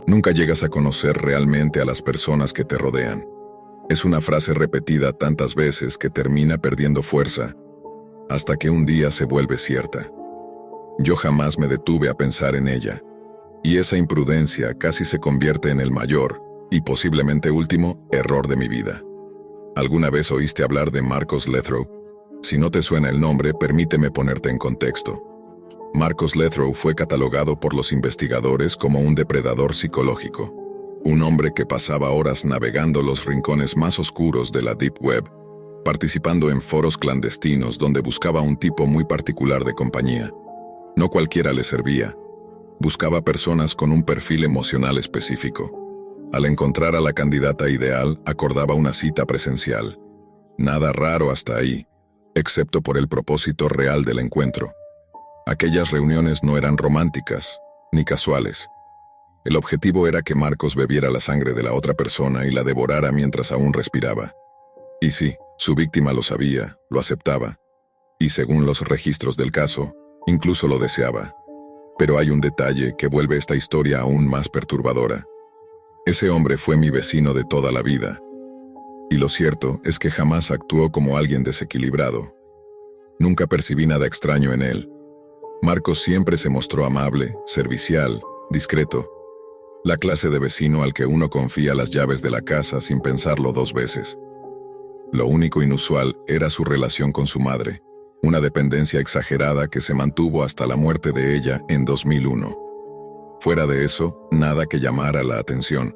Nunca llegas a conocer realmente a las personas que te rodean. Es una frase repetida tantas veces que termina perdiendo fuerza, hasta que un día se vuelve cierta. Yo jamás me detuve a pensar en ella, y esa imprudencia casi se convierte en el mayor, y posiblemente último, error de mi vida. ¿Alguna vez oíste hablar de Marcos Lethrow? Si no te suena el nombre, permíteme ponerte en contexto. Marcos Lethrow fue catalogado por los investigadores como un depredador psicológico, un hombre que pasaba horas navegando los rincones más oscuros de la Deep Web, participando en foros clandestinos donde buscaba un tipo muy particular de compañía. No cualquiera le servía. Buscaba personas con un perfil emocional específico. Al encontrar a la candidata ideal, acordaba una cita presencial. Nada raro hasta ahí, excepto por el propósito real del encuentro. Aquellas reuniones no eran románticas, ni casuales. El objetivo era que Marcos bebiera la sangre de la otra persona y la devorara mientras aún respiraba. Y sí, su víctima lo sabía, lo aceptaba, y según los registros del caso, incluso lo deseaba. Pero hay un detalle que vuelve esta historia aún más perturbadora. Ese hombre fue mi vecino de toda la vida, y lo cierto es que jamás actuó como alguien desequilibrado. Nunca percibí nada extraño en él. Marcos siempre se mostró amable, servicial, discreto. La clase de vecino al que uno confía las llaves de la casa sin pensarlo dos veces. Lo único inusual era su relación con su madre, una dependencia exagerada que se mantuvo hasta la muerte de ella en 2001. Fuera de eso, nada que llamara la atención.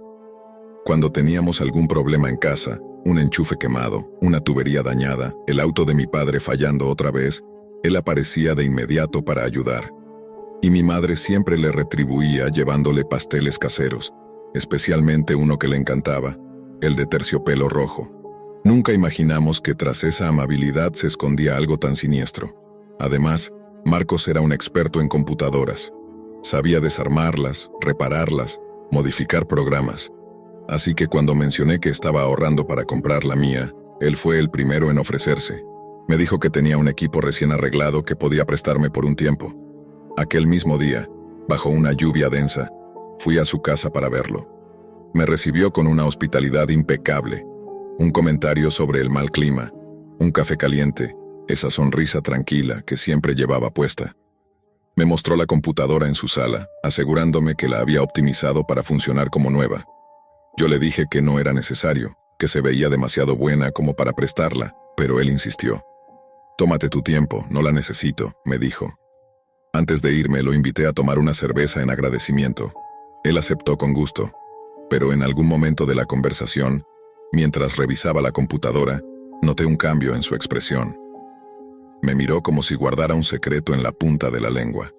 Cuando teníamos algún problema en casa, un enchufe quemado, una tubería dañada, el auto de mi padre fallando otra vez, él aparecía de inmediato para ayudar. Y mi madre siempre le retribuía llevándole pasteles caseros, especialmente uno que le encantaba, el de terciopelo rojo. Nunca imaginamos que tras esa amabilidad se escondía algo tan siniestro. Además, Marcos era un experto en computadoras. Sabía desarmarlas, repararlas, modificar programas. Así que cuando mencioné que estaba ahorrando para comprar la mía, él fue el primero en ofrecerse. Me dijo que tenía un equipo recién arreglado que podía prestarme por un tiempo. Aquel mismo día, bajo una lluvia densa, fui a su casa para verlo. Me recibió con una hospitalidad impecable, un comentario sobre el mal clima, un café caliente, esa sonrisa tranquila que siempre llevaba puesta. Me mostró la computadora en su sala, asegurándome que la había optimizado para funcionar como nueva. Yo le dije que no era necesario, que se veía demasiado buena como para prestarla, pero él insistió. «Tómate tu tiempo, no la necesito», me dijo. Antes de irme lo invité a tomar una cerveza en agradecimiento. Él aceptó con gusto, pero en algún momento de la conversación, mientras revisaba la computadora, noté un cambio en su expresión. Me miró como si guardara un secreto en la punta de la lengua.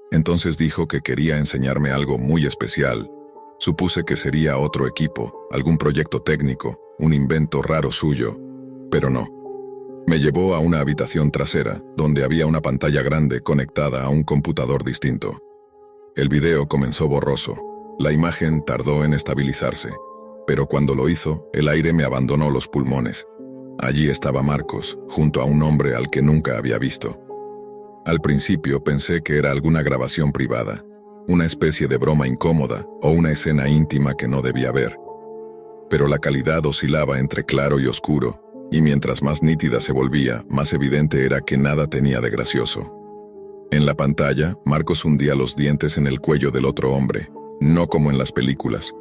Entonces dijo que quería enseñarme algo muy especial. Supuse que sería otro equipo, algún proyecto técnico, un invento raro suyo, pero no. Me llevó a una habitación trasera, donde había una pantalla grande conectada a un computador distinto. El video comenzó borroso. La imagen tardó en estabilizarse, pero cuando lo hizo, el aire me abandonó los pulmones. Allí estaba Marcos, junto a un hombre al que nunca había visto. Al principio pensé que era alguna grabación privada, una especie de broma incómoda o una escena íntima que no debía ver. Pero la calidad oscilaba entre claro y oscuro, y mientras más nítida se volvía, más evidente era que nada tenía de gracioso. En la pantalla, Marcos hundía los dientes en el cuello del otro hombre, no como en las películas.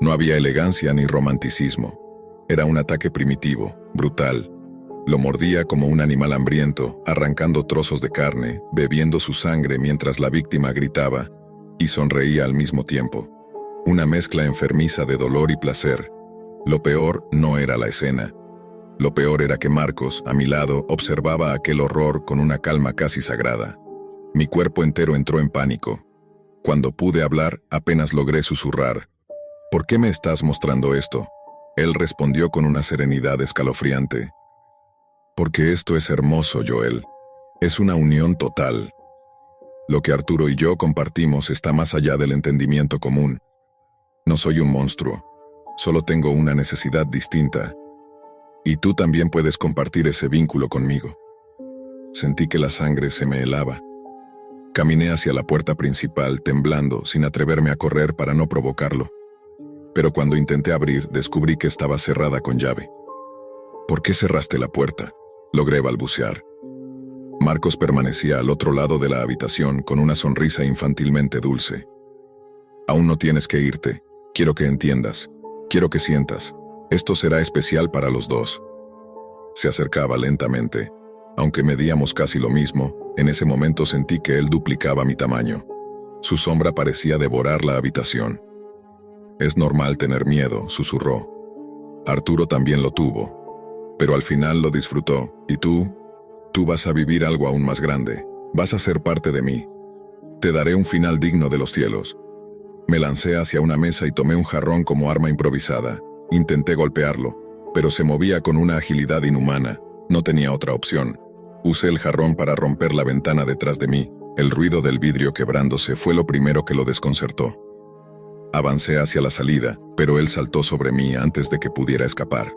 No había elegancia ni romanticismo. Era un ataque primitivo, brutal. Lo mordía como un animal hambriento, arrancando trozos de carne, bebiendo su sangre mientras la víctima gritaba y sonreía al mismo tiempo. Una mezcla enfermiza de dolor y placer. Lo peor no era la escena. Lo peor era que Marcos, a mi lado, observaba aquel horror con una calma casi sagrada. Mi cuerpo entero entró en pánico. Cuando pude hablar, apenas logré susurrar. «¿Por qué me estás mostrando esto?». Él respondió con una serenidad escalofriante. «Porque esto es hermoso, Joel. Es una unión total. Lo que Arturo y yo compartimos está más allá del entendimiento común. No soy un monstruo. Solo tengo una necesidad distinta. Y tú también puedes compartir ese vínculo conmigo». Sentí que la sangre se me helaba. Caminé hacia la puerta principal, temblando, sin atreverme a correr para no provocarlo. Pero cuando intenté abrir, descubrí que estaba cerrada con llave. ¿Por qué cerraste la puerta?, logré balbucear. Marcos permanecía al otro lado de la habitación con una sonrisa infantilmente dulce. Aún no tienes que irte. Quiero que entiendas. Quiero que sientas. Esto será especial para los dos. Se acercaba lentamente. Aunque medíamos casi lo mismo, en ese momento sentí que él duplicaba mi tamaño. Su sombra parecía devorar la habitación. Es normal tener miedo, susurró. Arturo también lo tuvo. Pero al final lo disfrutó. ¿Y tú? Tú vas a vivir algo aún más grande. Vas a ser parte de mí. Te daré un final digno de los cielos. Me lancé hacia una mesa y tomé un jarrón como arma improvisada. Intenté golpearlo, pero se movía con una agilidad inhumana. No tenía otra opción. Usé el jarrón para romper la ventana detrás de mí. El ruido del vidrio quebrándose fue lo primero que lo desconcertó. Avancé hacia la salida, pero él saltó sobre mí antes de que pudiera escapar.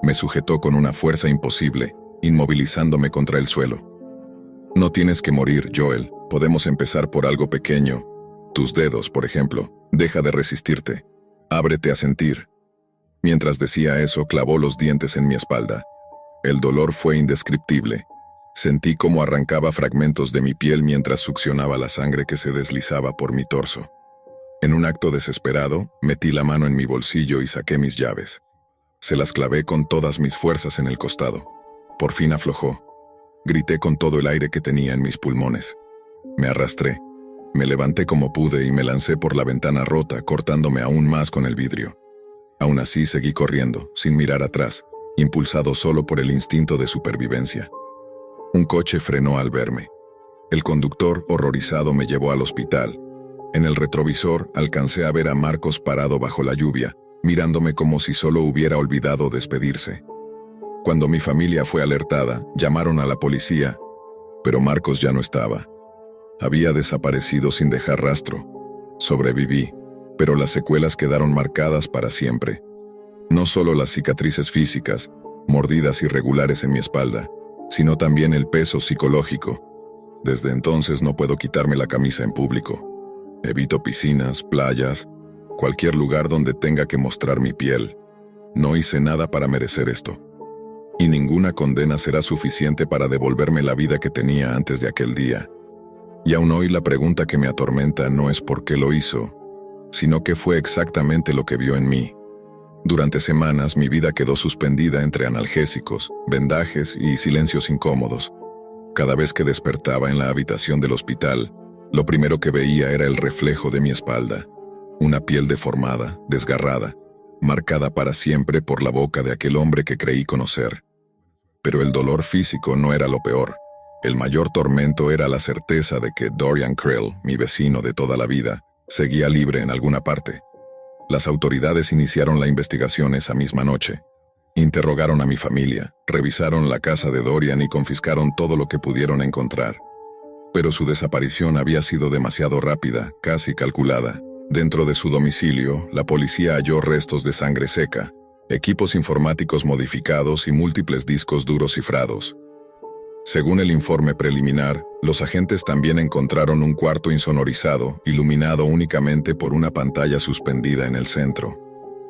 Me sujetó con una fuerza imposible, inmovilizándome contra el suelo. No tienes que morir, Joel. Podemos empezar por algo pequeño. Tus dedos, por ejemplo. Deja de resistirte. Ábrete a sentir. Mientras decía eso, clavó los dientes en mi espalda. El dolor fue indescriptible. Sentí cómo arrancaba fragmentos de mi piel mientras succionaba la sangre que se deslizaba por mi torso. En un acto desesperado, metí la mano en mi bolsillo y saqué mis llaves. Se las clavé con todas mis fuerzas en el costado. Por fin aflojó. Grité con todo el aire que tenía en mis pulmones. Me arrastré. Me levanté como pude y me lancé por la ventana rota, cortándome aún más con el vidrio. Aún así seguí corriendo, sin mirar atrás, impulsado solo por el instinto de supervivencia. Un coche frenó al verme. El conductor, horrorizado, me llevó al hospital. En el retrovisor alcancé a ver a Marcos parado bajo la lluvia, mirándome como si solo hubiera olvidado despedirse. Cuando mi familia fue alertada, llamaron a la policía, pero Marcos ya no estaba. Había desaparecido sin dejar rastro. Sobreviví, pero las secuelas quedaron marcadas para siempre. No solo las cicatrices físicas, mordidas irregulares en mi espalda, sino también el peso psicológico. Desde entonces no puedo quitarme la camisa en público. Evito piscinas, playas, cualquier lugar donde tenga que mostrar mi piel. No hice nada para merecer esto. Y ninguna condena será suficiente para devolverme la vida que tenía antes de aquel día. Y aún hoy la pregunta que me atormenta no es por qué lo hizo, sino qué fue exactamente lo que vio en mí. Durante semanas mi vida quedó suspendida entre analgésicos, vendajes y silencios incómodos. Cada vez que despertaba en la habitación del hospital, lo primero que veía era el reflejo de mi espalda. Una piel deformada, desgarrada, marcada para siempre por la boca de aquel hombre que creí conocer. Pero el dolor físico no era lo peor. El mayor tormento era la certeza de que Dorian Krill, mi vecino de toda la vida, seguía libre en alguna parte. Las autoridades iniciaron la investigación esa misma noche. Interrogaron a mi familia, revisaron la casa de Dorian y confiscaron todo lo que pudieron encontrar. Pero su desaparición había sido demasiado rápida, casi calculada. Dentro de su domicilio, la policía halló restos de sangre seca, equipos informáticos modificados y múltiples discos duros cifrados. Según el informe preliminar, los agentes también encontraron un cuarto insonorizado, iluminado únicamente por una pantalla suspendida en el centro.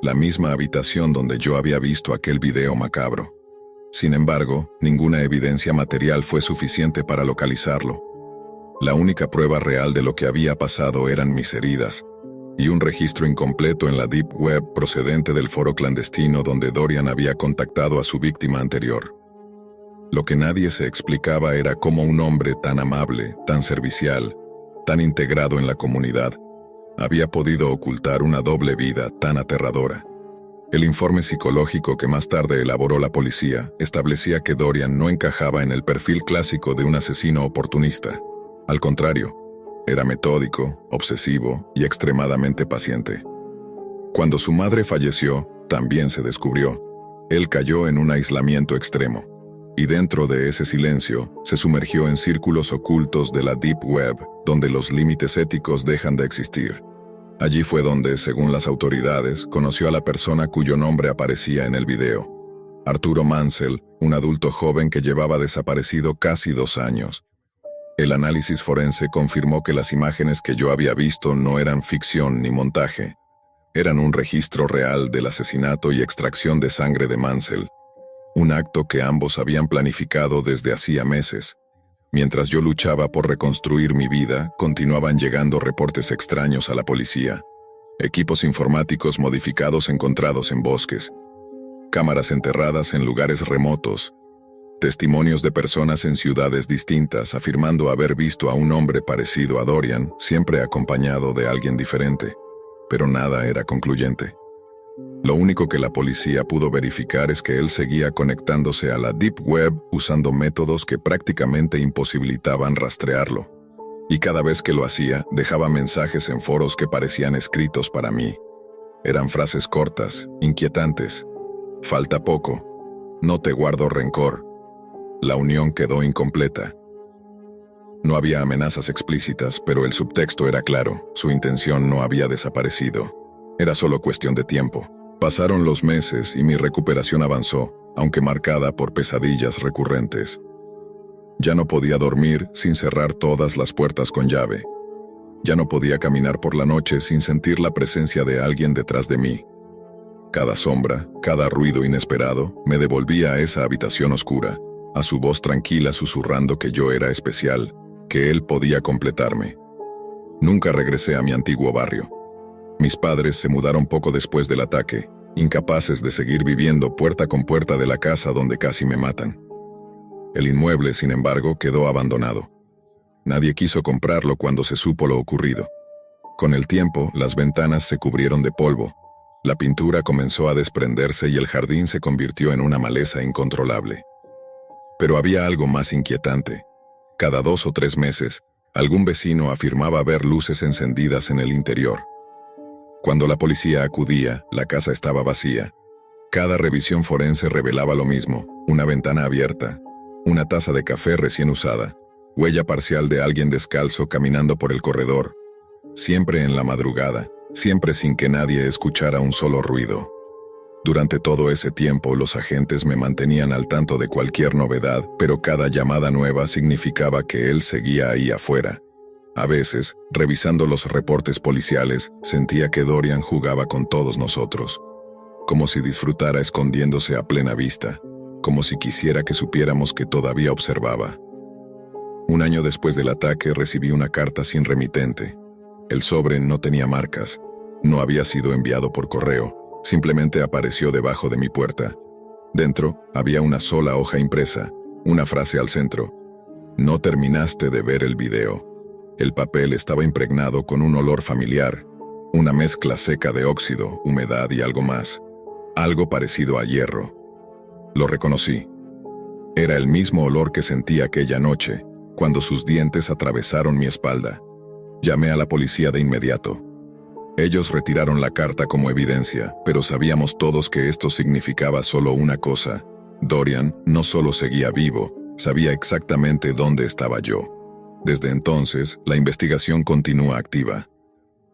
La misma habitación donde yo había visto aquel video macabro. Sin embargo, ninguna evidencia material fue suficiente para localizarlo. La única prueba real de lo que había pasado eran mis heridas, y un registro incompleto en la Deep Web procedente del foro clandestino donde Dorian había contactado a su víctima anterior. Lo que nadie se explicaba era cómo un hombre tan amable, tan servicial, tan integrado en la comunidad, había podido ocultar una doble vida tan aterradora. El informe psicológico que más tarde elaboró la policía establecía que Dorian no encajaba en el perfil clásico de un asesino oportunista. Al contrario, era metódico, obsesivo y extremadamente paciente. Cuando su madre falleció, también se descubrió. Él cayó en un aislamiento extremo. Y dentro de ese silencio, se sumergió en círculos ocultos de la Deep Web, donde los límites éticos dejan de existir. Allí fue donde, según las autoridades, conoció a la persona cuyo nombre aparecía en el video. Arturo Mansell, un adulto joven que llevaba desaparecido casi 2 años. El análisis forense confirmó que las imágenes que yo había visto no eran ficción ni montaje. Eran un registro real del asesinato y extracción de sangre de Mansell, un acto que ambos habían planificado desde hacía meses. Mientras yo luchaba por reconstruir mi vida, continuaban llegando reportes extraños a la policía. Equipos informáticos modificados encontrados en bosques, cámaras enterradas en lugares remotos, testimonios de personas en ciudades distintas afirmando haber visto a un hombre parecido a Dorian, siempre acompañado de alguien diferente, pero nada era concluyente. Lo único que la policía pudo verificar es que él seguía conectándose a la Deep Web usando métodos que prácticamente imposibilitaban rastrearlo. Y cada vez que lo hacía, dejaba mensajes en foros que parecían escritos para mí. Eran frases cortas, inquietantes. Falta poco. No te guardo rencor. La unión quedó incompleta. No había amenazas explícitas, pero el subtexto era claro. Su intención no había desaparecido. Era solo cuestión de tiempo. Pasaron los meses y mi recuperación avanzó, aunque marcada por pesadillas recurrentes. Ya no podía dormir sin cerrar todas las puertas con llave. Ya no podía caminar por la noche sin sentir la presencia de alguien detrás de mí. Cada sombra, cada ruido inesperado, me devolvía a esa habitación oscura, a su voz tranquila susurrando que yo era especial, que él podía completarme. Nunca regresé a mi antiguo barrio. Mis padres se mudaron poco después del ataque, incapaces de seguir viviendo puerta con puerta de la casa donde casi me matan. El inmueble, sin embargo, quedó abandonado. Nadie quiso comprarlo cuando se supo lo ocurrido. Con el tiempo, las ventanas se cubrieron de polvo, la pintura comenzó a desprenderse y el jardín se convirtió en una maleza incontrolable. Pero había algo más inquietante. Cada 2 o 3 meses, algún vecino afirmaba ver luces encendidas en el interior. Cuando la policía acudía, la casa estaba vacía. Cada revisión forense revelaba lo mismo: una ventana abierta, una taza de café recién usada, huella parcial de alguien descalzo caminando por el corredor, siempre en la madrugada, siempre sin que nadie escuchara un solo ruido. Durante todo ese tiempo los agentes me mantenían al tanto de cualquier novedad, pero cada llamada nueva significaba que él seguía ahí afuera. A veces, revisando los reportes policiales, sentía que Dorian jugaba con todos nosotros, como si disfrutara escondiéndose a plena vista, como si quisiera que supiéramos que todavía observaba. Un año después del ataque recibí una carta sin remitente. El sobre no tenía marcas, no había sido enviado por correo, simplemente apareció debajo de mi puerta. Dentro había una sola hoja impresa, una frase al centro: no terminaste de ver el video. El papel estaba impregnado con un olor familiar, una mezcla seca de óxido, humedad y algo más, algo parecido a hierro. Lo reconocí. Era el mismo olor que sentí aquella noche, cuando sus dientes atravesaron mi espalda. Llamé a la policía de inmediato. Ellos retiraron la carta como evidencia, pero sabíamos todos que esto significaba solo una cosa: Dorian no solo seguía vivo, sabía exactamente dónde estaba yo. Desde entonces, la investigación continúa activa.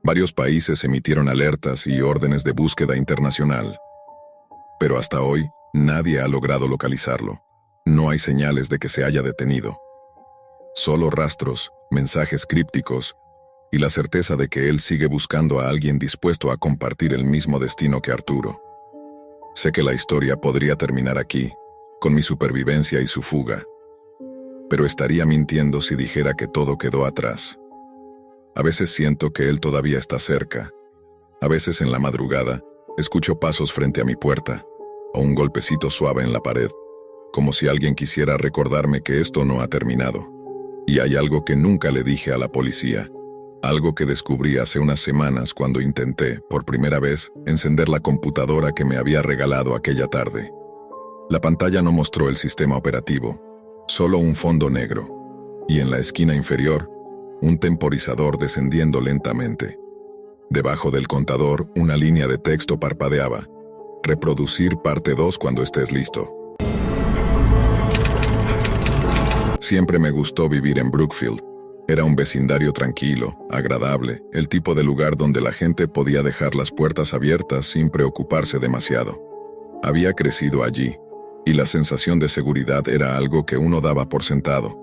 Varios países emitieron alertas y órdenes de búsqueda internacional. Pero hasta hoy, nadie ha logrado localizarlo. No hay señales de que se haya detenido. Solo rastros, mensajes crípticos, y la certeza de que él sigue buscando a alguien dispuesto a compartir el mismo destino que Arturo. Sé que la historia podría terminar aquí, con mi supervivencia y su fuga. Pero estaría mintiendo si dijera que todo quedó atrás. A veces siento que él todavía está cerca. A veces en la madrugada, escucho pasos frente a mi puerta, o un golpecito suave en la pared, como si alguien quisiera recordarme que esto no ha terminado. Y hay algo que nunca le dije a la policía, algo que descubrí hace unas semanas cuando intenté, por primera vez, encender la computadora que me había regalado aquella tarde. La pantalla no mostró el sistema operativo, solo un fondo negro, y en la esquina inferior, un temporizador descendiendo lentamente. Debajo del contador, una línea de texto parpadeaba: reproducir parte 2 cuando estés listo. Siempre me gustó vivir en Brookfield. Era un vecindario tranquilo, agradable, el tipo de lugar donde la gente podía dejar las puertas abiertas sin preocuparse demasiado. Había crecido allí, y la sensación de seguridad era algo que uno daba por sentado.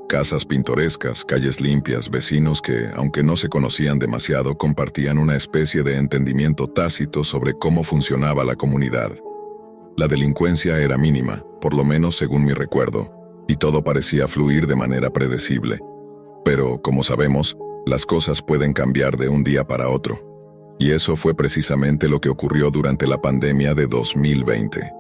Casas pintorescas, calles limpias, vecinos que, aunque no se conocían demasiado, compartían una especie de entendimiento tácito sobre cómo funcionaba la comunidad. La delincuencia era mínima, por lo menos según mi recuerdo, y todo parecía fluir de manera predecible. Pero, como sabemos, las cosas pueden cambiar de un día para otro. Y eso fue precisamente lo que ocurrió durante la pandemia de 2020.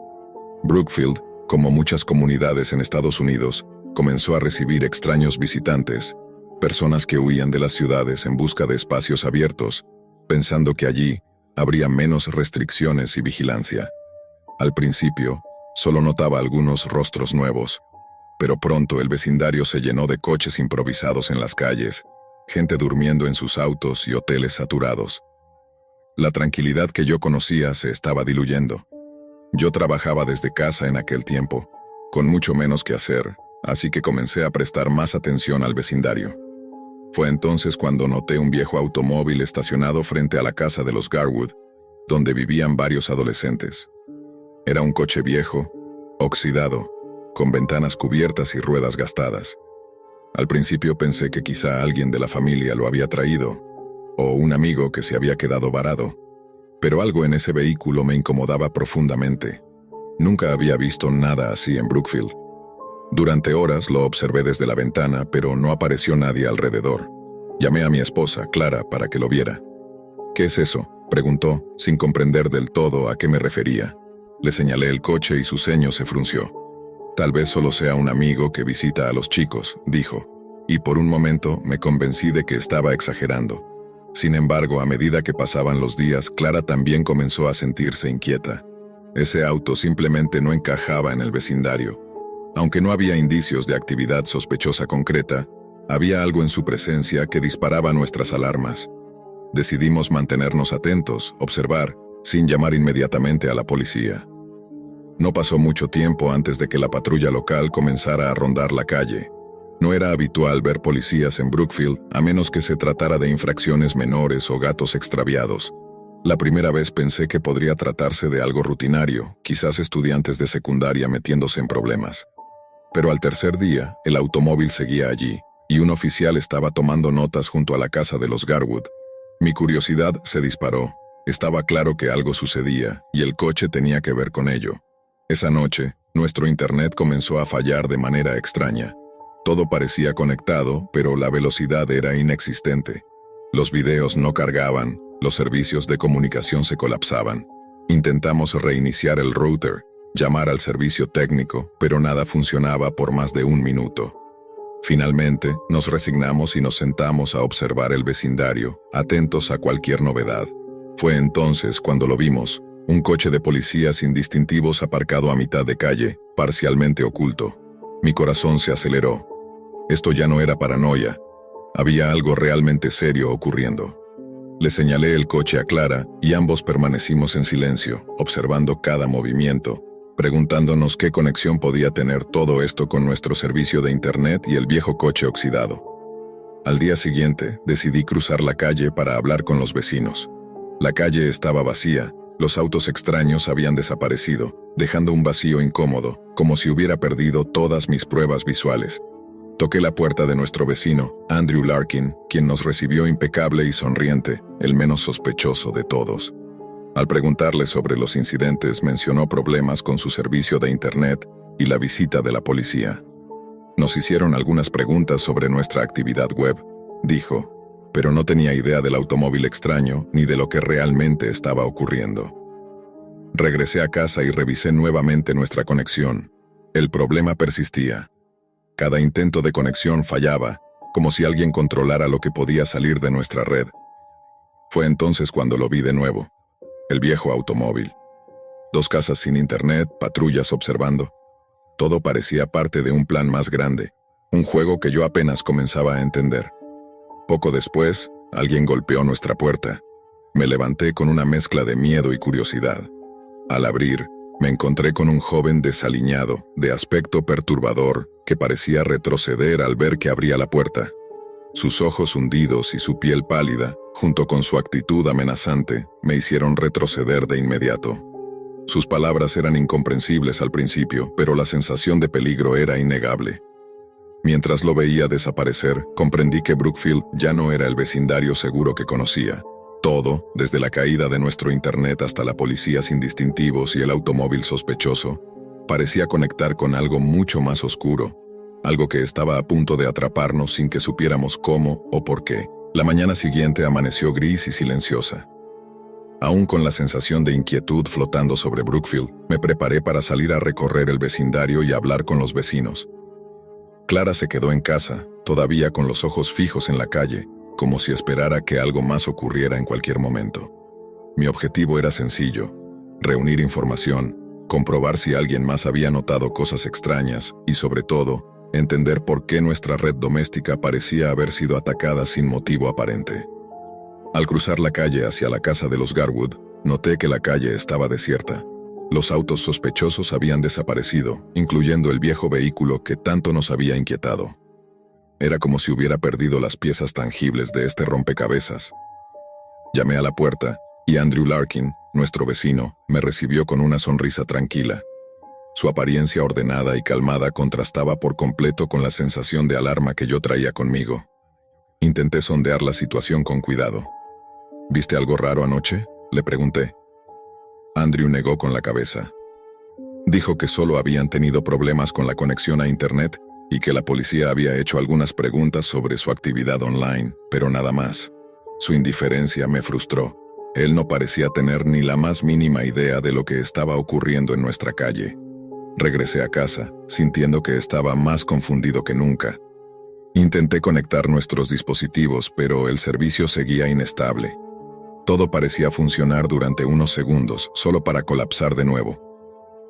Brookfield, como muchas comunidades en Estados Unidos, comenzó a recibir extraños visitantes, personas que huían de las ciudades en busca de espacios abiertos, pensando que allí habría menos restricciones y vigilancia. Al principio, solo notaba algunos rostros nuevos, pero pronto el vecindario se llenó de coches improvisados en las calles, gente durmiendo en sus autos y hoteles saturados. La tranquilidad que yo conocía se estaba diluyendo. Yo trabajaba desde casa en aquel tiempo, con mucho menos que hacer, así que comencé a prestar más atención al vecindario. Fue entonces cuando noté un viejo automóvil estacionado frente a la casa de los Garwood, donde vivían varios adolescentes. Era un coche viejo, oxidado, con ventanas cubiertas y ruedas gastadas. Al principio pensé que quizá alguien de la familia lo había traído, o un amigo que se había quedado varado, pero algo en ese vehículo me incomodaba profundamente. Nunca había visto nada así en Brookfield. Durante horas lo observé desde la ventana, pero no apareció nadie alrededor. Llamé a mi esposa, Clara, para que lo viera. «¿Qué es eso?», preguntó, sin comprender del todo a qué me refería. Le señalé el coche y su ceño se frunció. «Tal vez solo sea un amigo que visita a los chicos», dijo, y por un momento me convencí de que estaba exagerando. Sin embargo, a medida que pasaban los días, Clara también comenzó a sentirse inquieta. Ese auto simplemente no encajaba en el vecindario. Aunque no había indicios de actividad sospechosa concreta, había algo en su presencia que disparaba nuestras alarmas. Decidimos mantenernos atentos, observar, sin llamar inmediatamente a la policía. No pasó mucho tiempo antes de que la patrulla local comenzara a rondar la calle. No era habitual ver policías en Brookfield, a menos que se tratara de infracciones menores o gatos extraviados. La primera vez pensé que podría tratarse de algo rutinario, quizás estudiantes de secundaria metiéndose en problemas. Pero al tercer día, el automóvil seguía allí, y un oficial estaba tomando notas junto a la casa de los Garwood. Mi curiosidad se disparó. Estaba claro que algo sucedía, y el coche tenía que ver con ello. Esa noche, nuestro internet comenzó a fallar de manera extraña. Todo parecía conectado, pero la velocidad era inexistente. Los videos no cargaban, los servicios de comunicación se colapsaban. Intentamos reiniciar el router, llamar al servicio técnico, pero nada funcionaba por más de un minuto. Finalmente, nos resignamos y nos sentamos a observar el vecindario, atentos a cualquier novedad. Fue entonces cuando lo vimos, un coche de policía sin distintivos aparcado a mitad de calle, parcialmente oculto. Mi corazón se aceleró. Esto ya no era paranoia. Había algo realmente serio ocurriendo. Le señalé el coche a Clara y ambos permanecimos en silencio, observando cada movimiento, preguntándonos qué conexión podía tener todo esto con nuestro servicio de internet y el viejo coche oxidado. Al día siguiente, decidí cruzar la calle para hablar con los vecinos. La calle estaba vacía, los autos extraños habían desaparecido, dejando un vacío incómodo, como si hubiera perdido todas mis pruebas visuales. Toqué la puerta de nuestro vecino, Andrew Larkin, quien nos recibió impecable y sonriente, el menos sospechoso de todos. Al preguntarle sobre los incidentes, mencionó problemas con su servicio de internet y la visita de la policía. Nos hicieron algunas preguntas sobre nuestra actividad web, dijo, pero no tenía idea del automóvil extraño ni de lo que realmente estaba ocurriendo. Regresé a casa y revisé nuevamente nuestra conexión. El problema persistía. Cada intento de conexión fallaba, como si alguien controlara lo que podía salir de nuestra red. Fue entonces cuando lo vi de nuevo. El viejo automóvil. 2 casas sin internet, patrullas observando. Todo parecía parte de un plan más grande, un juego que yo apenas comenzaba a entender. Poco después, alguien golpeó nuestra puerta. Me levanté con una mezcla de miedo y curiosidad. Al abrir, me encontré con un joven desaliñado, de aspecto perturbador, que parecía retroceder al ver que abría la puerta. Sus ojos hundidos y su piel pálida, junto con su actitud amenazante, me hicieron retroceder de inmediato. Sus palabras eran incomprensibles al principio, pero la sensación de peligro era innegable. Mientras lo veía desaparecer, comprendí que Brookfield ya no era el vecindario seguro que conocía. Todo, desde la caída de nuestro internet hasta la policía sin distintivos y el automóvil sospechoso, parecía conectar con algo mucho más oscuro, algo que estaba a punto de atraparnos sin que supiéramos cómo o por qué. La mañana siguiente amaneció gris y silenciosa. Aún con la sensación de inquietud flotando sobre Brookfield, me preparé para salir a recorrer el vecindario y hablar con los vecinos. Clara se quedó en casa, todavía con los ojos fijos en la calle, como si esperara que algo más ocurriera en cualquier momento. Mi objetivo era sencillo: reunir información, comprobar si alguien más había notado cosas extrañas y, sobre todo, entender por qué nuestra red doméstica parecía haber sido atacada sin motivo aparente. Al cruzar la calle hacia la casa de los Garwood, noté que la calle estaba desierta. Los autos sospechosos habían desaparecido, incluyendo el viejo vehículo que tanto nos había inquietado. Era como si hubiera perdido las piezas tangibles de este rompecabezas. Llamé a la puerta, y Andrew Larkin, nuestro vecino, me recibió con una sonrisa tranquila. Su apariencia ordenada y calmada contrastaba por completo con la sensación de alarma que yo traía conmigo. Intenté sondear la situación con cuidado. ¿Viste algo raro anoche?, le pregunté. Andrew negó con la cabeza. Dijo que solo habían tenido problemas con la conexión a Internet y que la policía había hecho algunas preguntas sobre su actividad online, pero nada más. Su indiferencia me frustró. Él no parecía tener ni la más mínima idea de lo que estaba ocurriendo en nuestra calle. Regresé a casa, sintiendo que estaba más confundido que nunca. Intenté conectar nuestros dispositivos, pero el servicio seguía inestable. Todo parecía funcionar durante unos segundos, solo para colapsar de nuevo.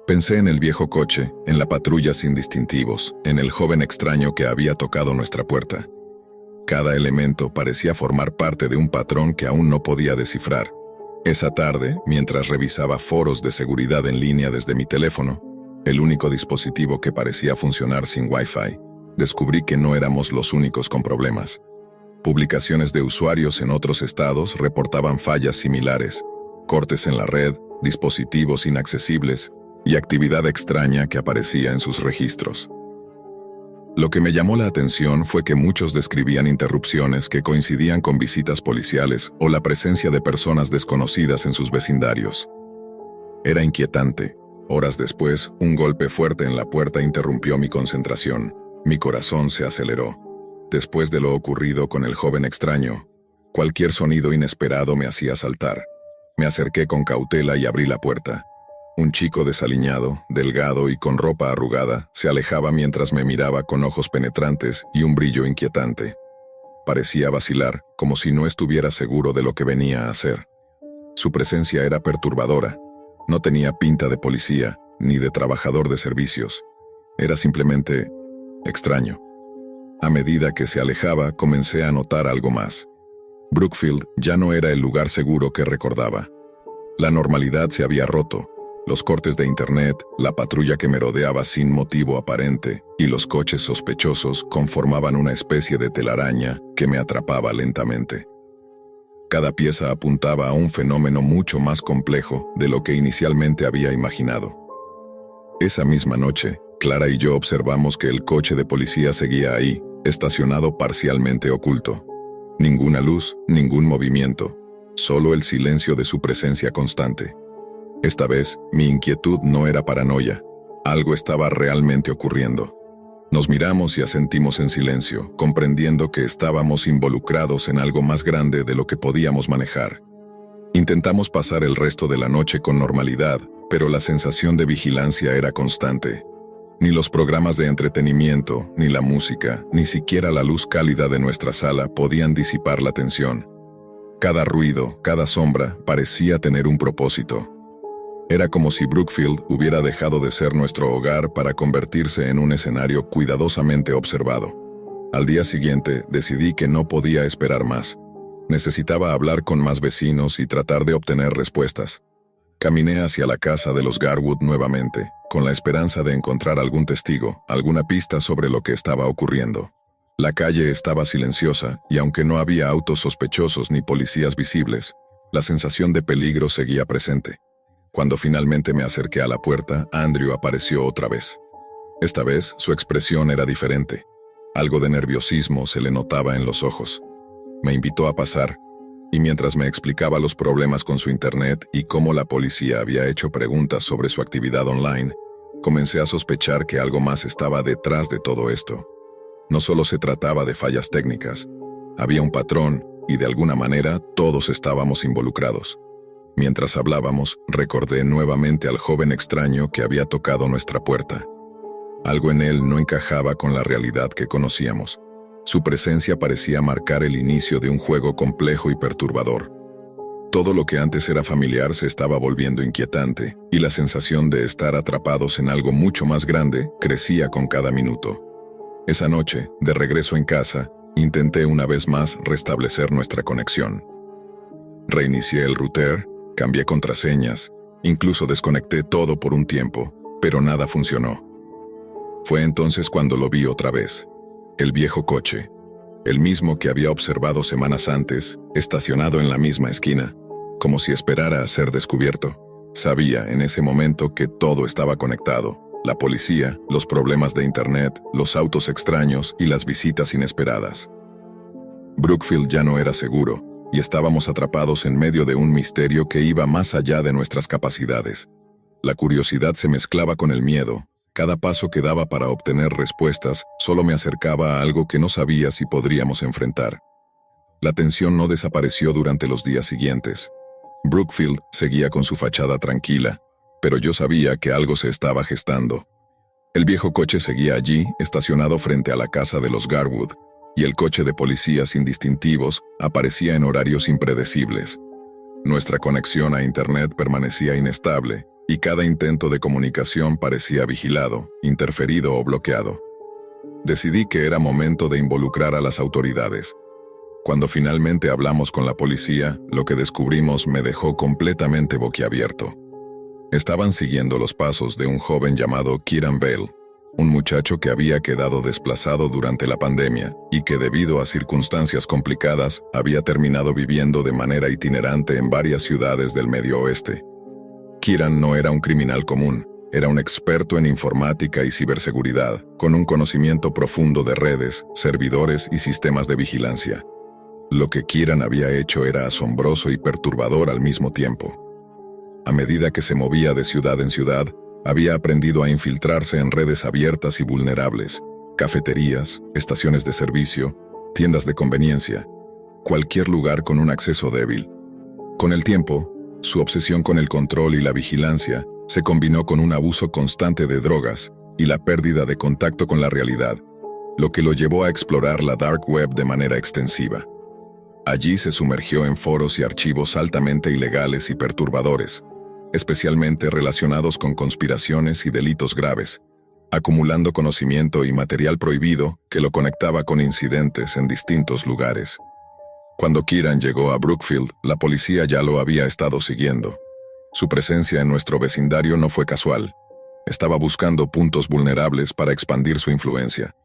Pensé en el viejo coche, en la patrulla sin distintivos, en el joven extraño que había tocado nuestra puerta. Cada elemento parecía formar parte de un patrón que aún no podía descifrar. Esa tarde, mientras revisaba foros de seguridad en línea desde mi teléfono, el único dispositivo que parecía funcionar sin Wi-Fi, descubrí que no éramos los únicos con problemas. Publicaciones de usuarios en otros estados reportaban fallas similares, cortes en la red, dispositivos inaccesibles y actividad extraña que aparecía en sus registros. Lo que me llamó la atención fue que muchos describían interrupciones que coincidían con visitas policiales o la presencia de personas desconocidas en sus vecindarios. Era inquietante. Horas después, un golpe fuerte en la puerta interrumpió mi concentración. Mi corazón se aceleró. Después de lo ocurrido con el joven extraño, cualquier sonido inesperado me hacía saltar. Me acerqué con cautela y abrí la puerta. Un chico desaliñado, delgado y con ropa arrugada, se alejaba mientras me miraba con ojos penetrantes y un brillo inquietante. Parecía vacilar, como si no estuviera seguro de lo que venía a hacer. Su presencia era perturbadora. No tenía pinta de policía, ni de trabajador de servicios. Era simplemente extraño. A medida que se alejaba, comencé a notar algo más. Brookfield ya no era el lugar seguro que recordaba. La normalidad se había roto. Los cortes de Internet, la patrulla que me rodeaba sin motivo aparente y los coches sospechosos conformaban una especie de telaraña que me atrapaba lentamente. Cada pieza apuntaba a un fenómeno mucho más complejo de lo que inicialmente había imaginado. Esa misma noche, Clara y yo observamos que el coche de policía seguía ahí, estacionado parcialmente oculto. Ninguna luz, ningún movimiento, solo el silencio de su presencia constante. Esta vez, mi inquietud no era paranoia. Algo estaba realmente ocurriendo. Nos miramos y asentimos en silencio, comprendiendo que estábamos involucrados en algo más grande de lo que podíamos manejar. Intentamos pasar el resto de la noche con normalidad, pero la sensación de vigilancia era constante. Ni los programas de entretenimiento, ni la música, ni siquiera la luz cálida de nuestra sala podían disipar la tensión. Cada ruido, cada sombra, parecía tener un propósito. Era como si Brookfield hubiera dejado de ser nuestro hogar para convertirse en un escenario cuidadosamente observado. Al día siguiente, decidí que no podía esperar más. Necesitaba hablar con más vecinos y tratar de obtener respuestas. Caminé hacia la casa de los Garwood nuevamente, con la esperanza de encontrar algún testigo, alguna pista sobre lo que estaba ocurriendo. La calle estaba silenciosa, y aunque no había autos sospechosos ni policías visibles, la sensación de peligro seguía presente. Cuando finalmente me acerqué a la puerta, Andrew apareció otra vez. Esta vez, su expresión era diferente. Algo de nerviosismo se le notaba en los ojos. Me invitó a pasar, y mientras me explicaba los problemas con su internet y cómo la policía había hecho preguntas sobre su actividad online, comencé a sospechar que algo más estaba detrás de todo esto. No solo se trataba de fallas técnicas, había un patrón y de alguna manera todos estábamos involucrados. Mientras hablábamos, recordé nuevamente al joven extraño que había tocado nuestra puerta. Algo en él no encajaba con la realidad que conocíamos. Su presencia parecía marcar el inicio de un juego complejo y perturbador. Todo lo que antes era familiar se estaba volviendo inquietante, y la sensación de estar atrapados en algo mucho más grande crecía con cada minuto. Esa noche, de regreso en casa, intenté una vez más restablecer nuestra conexión. Reinicié el router, cambié contraseñas, incluso desconecté todo por un tiempo, pero nada funcionó. Fue entonces cuando lo vi otra vez. El viejo coche, el mismo que había observado semanas antes, estacionado en la misma esquina, como si esperara a ser descubierto. Sabía en ese momento que todo estaba conectado: la policía, los problemas de internet, los autos extraños y las visitas inesperadas. Brookfield ya no era seguro, y estábamos atrapados en medio de un misterio que iba más allá de nuestras capacidades. La curiosidad se mezclaba con el miedo. Cada paso que daba para obtener respuestas solo me acercaba a algo que no sabía si podríamos enfrentar. La tensión no desapareció durante los días siguientes. Brookfield seguía con su fachada tranquila, pero yo sabía que algo se estaba gestando. El viejo coche seguía allí, estacionado frente a la casa de los Garwood, y el coche de policía sin distintivos aparecía en horarios impredecibles. Nuestra conexión a Internet permanecía inestable, y cada intento de comunicación parecía vigilado, interferido o bloqueado. Decidí que era momento de involucrar a las autoridades. Cuando finalmente hablamos con la policía, lo que descubrimos me dejó completamente boquiabierto. Estaban siguiendo los pasos de un joven llamado Kieran Bale, un muchacho que había quedado desplazado durante la pandemia y que debido a circunstancias complicadas había terminado viviendo de manera itinerante en varias ciudades del Medio Oeste. Kieran no era un criminal común, era un experto en informática y ciberseguridad, con un conocimiento profundo de redes, servidores y sistemas de vigilancia. Lo que Kieran había hecho era asombroso y perturbador al mismo tiempo. A medida que se movía de ciudad en ciudad, había aprendido a infiltrarse en redes abiertas y vulnerables, cafeterías, estaciones de servicio, tiendas de conveniencia, cualquier lugar con un acceso débil. Con el tiempo, su obsesión con el control y la vigilancia se combinó con un abuso constante de drogas y la pérdida de contacto con la realidad, lo que lo llevó a explorar la dark web de manera extensiva. Allí se sumergió en foros y archivos altamente ilegales y perturbadores, especialmente relacionados con conspiraciones y delitos graves, acumulando conocimiento y material prohibido que lo conectaba con incidentes en distintos lugares. Cuando Kieran llegó a Brookfield, la policía ya lo había estado siguiendo. Su presencia en nuestro vecindario no fue casual. Estaba buscando puntos vulnerables para expandir su influencia,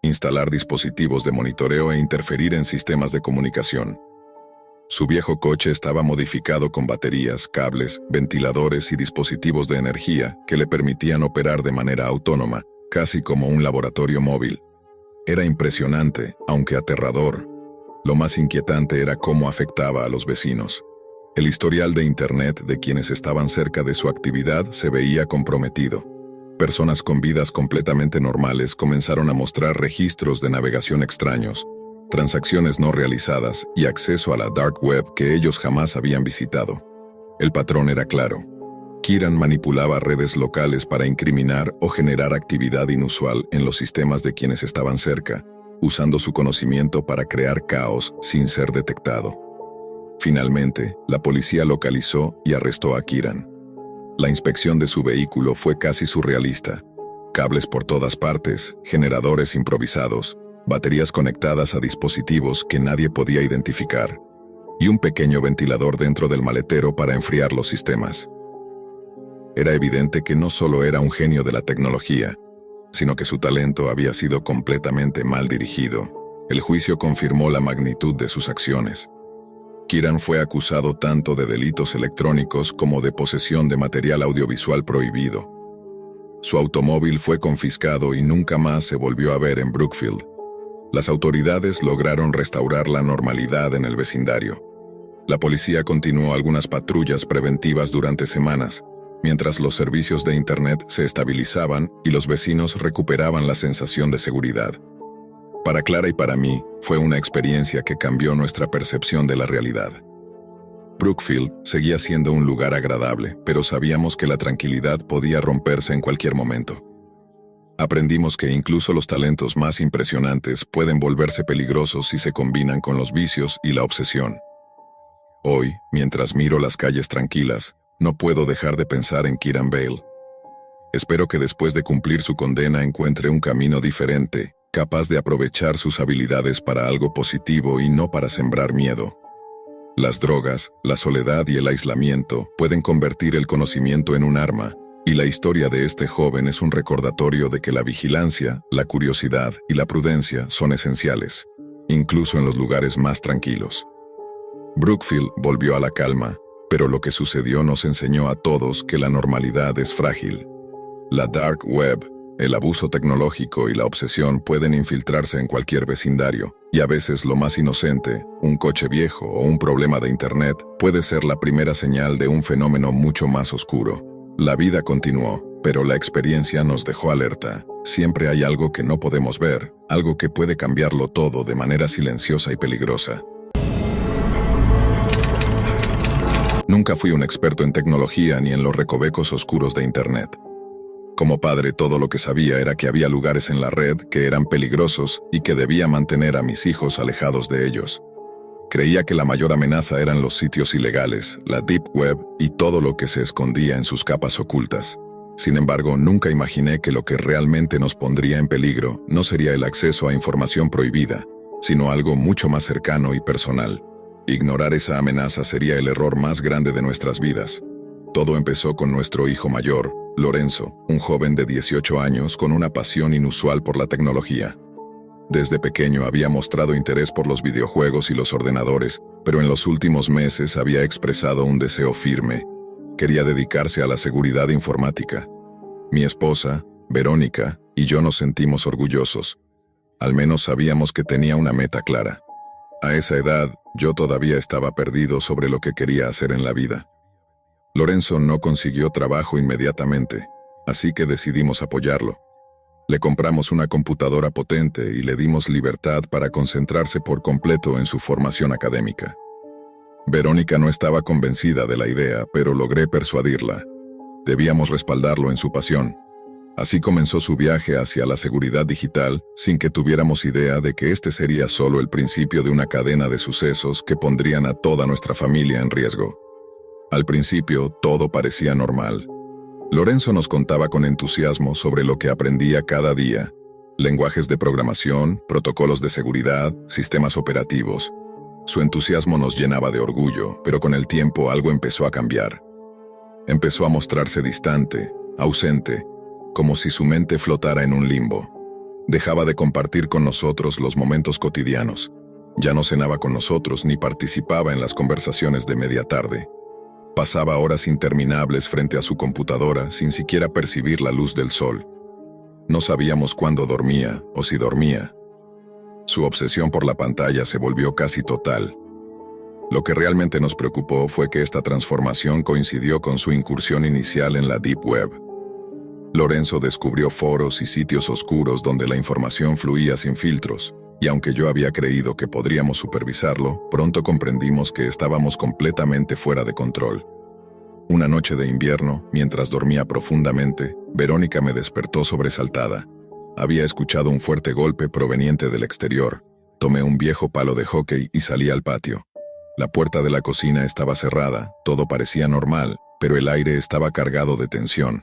instalar dispositivos de monitoreo e interferir en sistemas de comunicación. Su viejo coche estaba modificado con baterías, cables, ventiladores y dispositivos de energía que le permitían operar de manera autónoma, casi como un laboratorio móvil. Era impresionante, aunque aterrador. Lo más inquietante era cómo afectaba a los vecinos. El historial de Internet de quienes estaban cerca de su actividad se veía comprometido. Personas con vidas completamente normales comenzaron a mostrar registros de navegación extraños, transacciones no realizadas y acceso a la dark web que ellos jamás habían visitado. El patrón era claro. Kieran manipulaba redes locales para incriminar o generar actividad inusual en los sistemas de quienes estaban cerca, usando su conocimiento para crear caos sin ser detectado. Finalmente, la policía localizó y arrestó a Kieran. La inspección de su vehículo fue casi surrealista. Cables por todas partes, generadores improvisados, baterías conectadas a dispositivos que nadie podía identificar, y un pequeño ventilador dentro del maletero para enfriar los sistemas. Era evidente que no solo era un genio de la tecnología, sino que su talento había sido completamente mal dirigido. El juicio confirmó la magnitud de sus acciones. Kieran fue acusado tanto de delitos electrónicos como de posesión de material audiovisual prohibido. Su automóvil fue confiscado y nunca más se volvió a ver en Brookfield. Las autoridades lograron restaurar la normalidad en el vecindario. La policía continuó algunas patrullas preventivas durante semanas, mientras los servicios de Internet se estabilizaban y los vecinos recuperaban la sensación de seguridad. Para Clara y para mí, fue una experiencia que cambió nuestra percepción de la realidad. Brookfield seguía siendo un lugar agradable, pero sabíamos que la tranquilidad podía romperse en cualquier momento. Aprendimos que incluso los talentos más impresionantes pueden volverse peligrosos si se combinan con los vicios y la obsesión. Hoy, mientras miro las calles tranquilas, no puedo dejar de pensar en Kieran Bale. Espero que después de cumplir su condena encuentre un camino diferente, capaz de aprovechar sus habilidades para algo positivo y no para sembrar miedo. Las drogas, la soledad y el aislamiento pueden convertir el conocimiento en un arma, y la historia de este joven es un recordatorio de que la vigilancia, la curiosidad y la prudencia son esenciales, incluso en los lugares más tranquilos. Brookfield volvió a la calma, pero lo que sucedió nos enseñó a todos que la normalidad es frágil. La dark web, el abuso tecnológico y la obsesión pueden infiltrarse en cualquier vecindario, y a veces lo más inocente, un coche viejo o un problema de Internet, puede ser la primera señal de un fenómeno mucho más oscuro. La vida continuó, pero la experiencia nos dejó alerta. Siempre hay algo que no podemos ver, algo que puede cambiarlo todo de manera silenciosa y peligrosa. Nunca fui un experto en tecnología ni en los recovecos oscuros de Internet. Como padre, todo lo que sabía era que había lugares en la red que eran peligrosos y que debía mantener a mis hijos alejados de ellos. Creía que la mayor amenaza eran los sitios ilegales, la Deep Web y todo lo que se escondía en sus capas ocultas. Sin embargo, nunca imaginé que lo que realmente nos pondría en peligro no sería el acceso a información prohibida, sino algo mucho más cercano y personal. Ignorar esa amenaza sería el error más grande de nuestras vidas. Todo empezó con nuestro hijo mayor, Lorenzo, un joven de 18 años con una pasión inusual por la tecnología. Desde pequeño había mostrado interés por los videojuegos y los ordenadores, pero en los últimos meses había expresado un deseo firme. Quería dedicarse a la seguridad informática. Mi esposa, Verónica, y yo nos sentimos orgullosos. Al menos sabíamos que tenía una meta clara. A esa edad, yo todavía estaba perdido sobre lo que quería hacer en la vida. Lorenzo no consiguió trabajo inmediatamente, así que decidimos apoyarlo. Le compramos una computadora potente y le dimos libertad para concentrarse por completo en su formación académica. Verónica no estaba convencida de la idea, pero logré persuadirla. Debíamos respaldarlo en su pasión. Así comenzó su viaje hacia la seguridad digital, sin que tuviéramos idea de que este sería solo el principio de una cadena de sucesos que pondrían a toda nuestra familia en riesgo. Al principio, todo parecía normal. Lorenzo nos contaba con entusiasmo sobre lo que aprendía cada día: lenguajes de programación, protocolos de seguridad, sistemas operativos. Su entusiasmo nos llenaba de orgullo, pero con el tiempo algo empezó a cambiar. Empezó a mostrarse distante, ausente, como si su mente flotara en un limbo. Dejaba de compartir con nosotros los momentos cotidianos. Ya no cenaba con nosotros ni participaba en las conversaciones de media tarde. Pasaba horas interminables frente a su computadora sin siquiera percibir la luz del sol. No sabíamos cuándo dormía o si dormía. Su obsesión por la pantalla se volvió casi total. Lo que realmente nos preocupó fue que esta transformación coincidió con su incursión inicial en la Deep Web. Lorenzo descubrió foros y sitios oscuros donde la información fluía sin filtros, y aunque yo había creído que podríamos supervisarlo, pronto comprendimos que estábamos completamente fuera de control. Una noche de invierno, mientras dormía profundamente, Verónica me despertó sobresaltada. Había escuchado un fuerte golpe proveniente del exterior. Tomé un viejo palo de hockey y salí al patio. La puerta de la cocina estaba cerrada, todo parecía normal, pero el aire estaba cargado de tensión.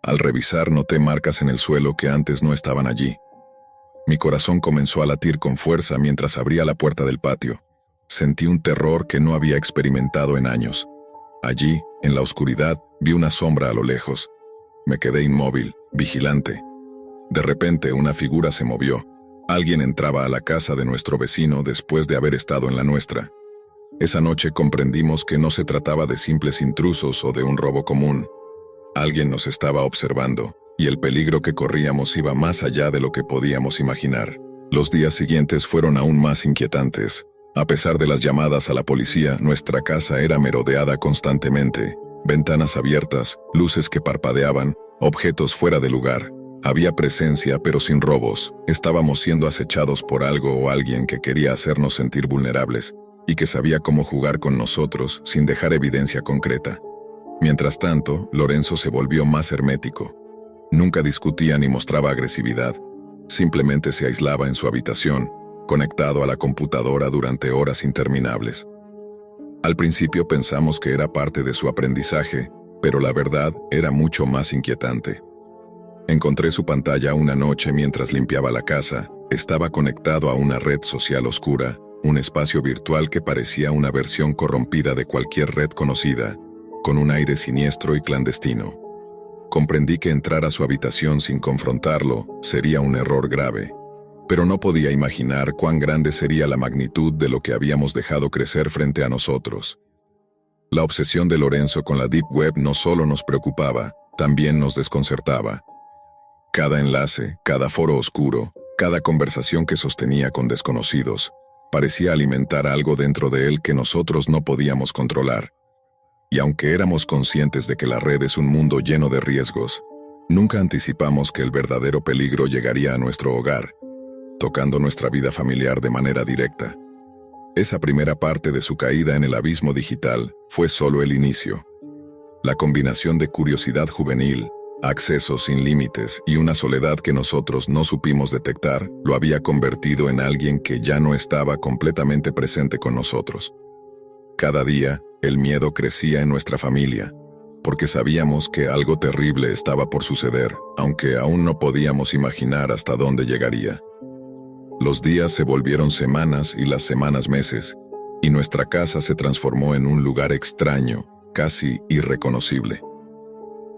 Al revisar noté marcas en el suelo que antes no estaban allí. Mi corazón comenzó a latir con fuerza mientras abría la puerta del patio. Sentí un terror que no había experimentado en años. Allí, en la oscuridad, vi una sombra a lo lejos. Me quedé inmóvil, vigilante. De repente, una figura se movió. Alguien entraba a la casa de nuestro vecino después de haber estado en la nuestra. Esa noche comprendimos que no se trataba de simples intrusos o de un robo común. Alguien nos estaba observando, y el peligro que corríamos iba más allá de lo que podíamos imaginar. Los días siguientes fueron aún más inquietantes. A pesar de las llamadas a la policía, nuestra casa era merodeada constantemente. Ventanas abiertas, luces que parpadeaban, objetos fuera de lugar. Había presencia, pero sin robos. Estábamos siendo acechados por algo o alguien que quería hacernos sentir vulnerables y que sabía cómo jugar con nosotros sin dejar evidencia concreta. Mientras tanto, Lorenzo se volvió más hermético. Nunca discutía ni mostraba agresividad. Simplemente se aislaba en su habitación, conectado a la computadora durante horas interminables. Al principio pensamos que era parte de su aprendizaje, pero la verdad era mucho más inquietante. Encontré su pantalla una noche mientras limpiaba la casa. Estaba conectado a una red social oscura, un espacio virtual que parecía una versión corrompida de cualquier red conocida, con un aire siniestro y clandestino. Comprendí que entrar a su habitación sin confrontarlo sería un error grave, pero no podía imaginar cuán grande sería la magnitud de lo que habíamos dejado crecer frente a nosotros. La obsesión de Lorenzo con la Deep Web no solo nos preocupaba, también nos desconcertaba. Cada enlace, cada foro oscuro, cada conversación que sostenía con desconocidos, parecía alimentar algo dentro de él que nosotros no podíamos controlar. Y aunque éramos conscientes de que la red es un mundo lleno de riesgos, nunca anticipamos que el verdadero peligro llegaría a nuestro hogar, tocando nuestra vida familiar de manera directa. Esa primera parte de su caída en el abismo digital fue solo el inicio. La combinación de curiosidad juvenil, acceso sin límites y una soledad que nosotros no supimos detectar lo había convertido en alguien que ya no estaba completamente presente con nosotros. Cada día, el miedo crecía en nuestra familia, porque sabíamos que algo terrible estaba por suceder, aunque aún no podíamos imaginar hasta dónde llegaría. Los días se volvieron semanas y las semanas meses, y nuestra casa se transformó en un lugar extraño, casi irreconocible.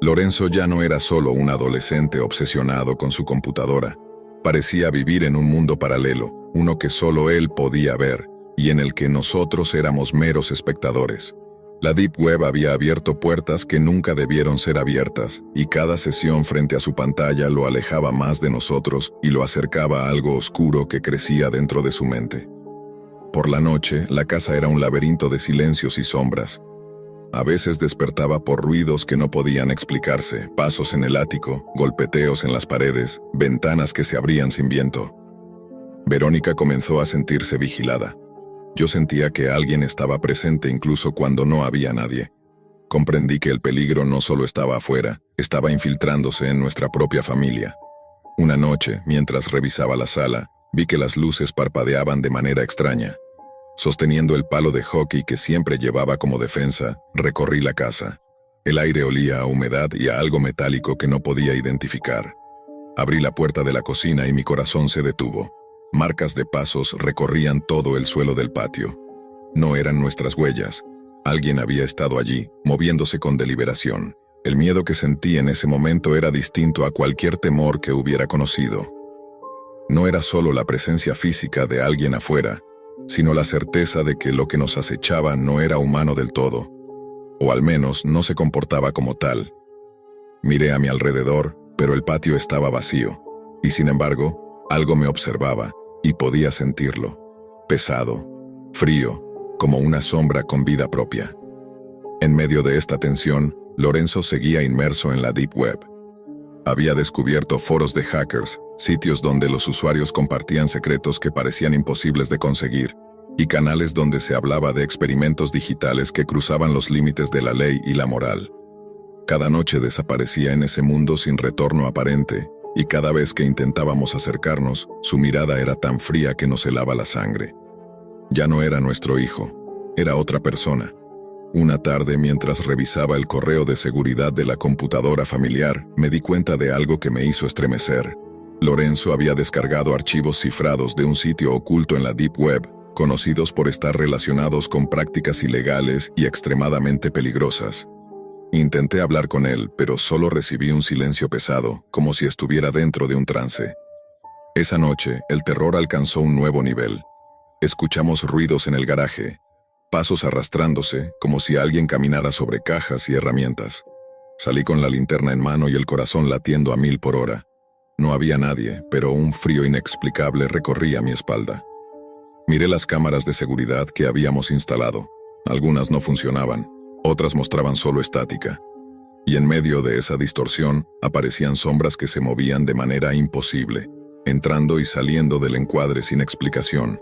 Lorenzo ya no era solo un adolescente obsesionado con su computadora. Parecía vivir en un mundo paralelo, uno que solo él podía ver, y en el que nosotros éramos meros espectadores. La Deep Web había abierto puertas que nunca debieron ser abiertas, y cada sesión frente a su pantalla lo alejaba más de nosotros y lo acercaba a algo oscuro que crecía dentro de su mente. Por la noche, la casa era un laberinto de silencios y sombras. A veces despertaba por ruidos que no podían explicarse, pasos en el ático, golpeteos en las paredes, ventanas que se abrían sin viento. Verónica comenzó a sentirse vigilada. Yo sentía que alguien estaba presente incluso cuando no había nadie. Comprendí que el peligro no solo estaba afuera, estaba infiltrándose en nuestra propia familia. Una noche, mientras revisaba la sala, vi que las luces parpadeaban de manera extraña. Sosteniendo el palo de hockey que siempre llevaba como defensa, recorrí la casa. El aire olía a humedad y a algo metálico que no podía identificar. Abrí la puerta de la cocina y mi corazón se detuvo. Marcas de pasos recorrían todo el suelo del patio. No eran nuestras huellas. Alguien había estado allí, moviéndose con deliberación. El miedo que sentí en ese momento era distinto a cualquier temor que hubiera conocido. No era solo la presencia física de alguien afuera, sino la certeza de que lo que nos acechaba no era humano del todo, o al menos no se comportaba como tal. Miré a mi alrededor, pero el patio estaba vacío, y sin embargo, algo me observaba, y podía sentirlo. Pesado, frío, como una sombra con vida propia. En medio de esta tensión, Lorenzo seguía inmerso en la Deep Web. Había descubierto foros de hackers, sitios donde los usuarios compartían secretos que parecían imposibles de conseguir, y canales donde se hablaba de experimentos digitales que cruzaban los límites de la ley y la moral. Cada noche desaparecía en ese mundo sin retorno aparente, y cada vez que intentábamos acercarnos, su mirada era tan fría que nos helaba la sangre. Ya no era nuestro hijo, era otra persona. Una tarde, mientras revisaba el correo de seguridad de la computadora familiar, me di cuenta de algo que me hizo estremecer. Lorenzo había descargado archivos cifrados de un sitio oculto en la Deep Web, conocidos por estar relacionados con prácticas ilegales y extremadamente peligrosas. Intenté hablar con él, pero solo recibí un silencio pesado, como si estuviera dentro de un trance. Esa noche, el terror alcanzó un nuevo nivel. Escuchamos ruidos en el garaje, pasos arrastrándose, como si alguien caminara sobre cajas y herramientas. Salí con la linterna en mano y el corazón latiendo a 1000 por hora. No había nadie, pero un frío inexplicable recorría mi espalda. Miré las cámaras de seguridad que habíamos instalado. Algunas no funcionaban, otras mostraban solo estática. Y en medio de esa distorsión aparecían sombras que se movían de manera imposible, entrando y saliendo del encuadre sin explicación.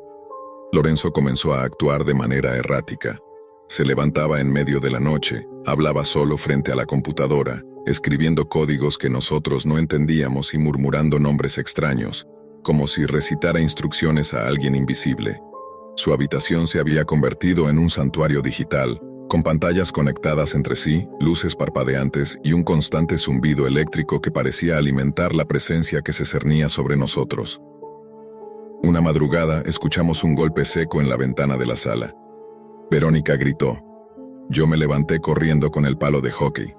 Lorenzo comenzó a actuar de manera errática. Se levantaba en medio de la noche, hablaba solo frente a la computadora, escribiendo códigos que nosotros no entendíamos y murmurando nombres extraños, como si recitara instrucciones a alguien invisible. Su habitación se había convertido en un santuario digital, con pantallas conectadas entre sí, luces parpadeantes y un constante zumbido eléctrico que parecía alimentar la presencia que se cernía sobre nosotros. Una madrugada escuchamos un golpe seco en la ventana de la sala. Verónica gritó. Yo me levanté corriendo con el palo de hockey.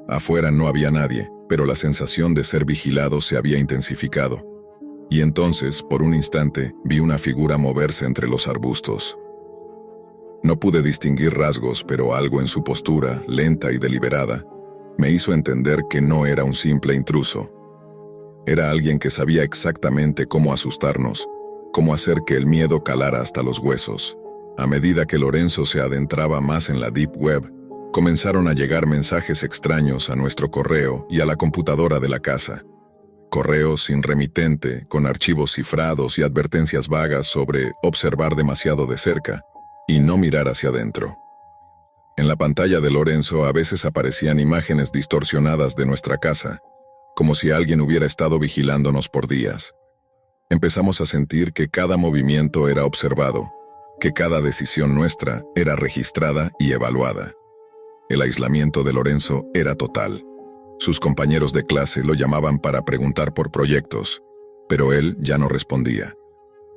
Afuera no había nadie, pero la sensación de ser vigilado se había intensificado. Y entonces, por un instante, vi una figura moverse entre los arbustos. No pude distinguir rasgos, pero algo en su postura, lenta y deliberada, me hizo entender que no era un simple intruso. Era alguien que sabía exactamente cómo asustarnos, cómo hacer que el miedo calara hasta los huesos. A medida que Lorenzo se adentraba más en la Deep Web, comenzaron a llegar mensajes extraños a nuestro correo y a la computadora de la casa. Correos sin remitente, con archivos cifrados y advertencias vagas sobre observar demasiado de cerca y no mirar hacia adentro. En la pantalla de Lorenzo a veces aparecían imágenes distorsionadas de nuestra casa, como si alguien hubiera estado vigilándonos por días. Empezamos a sentir que cada movimiento era observado, que cada decisión nuestra era registrada y evaluada. El aislamiento de Lorenzo era total. Sus compañeros de clase lo llamaban para preguntar por proyectos, pero él ya no respondía.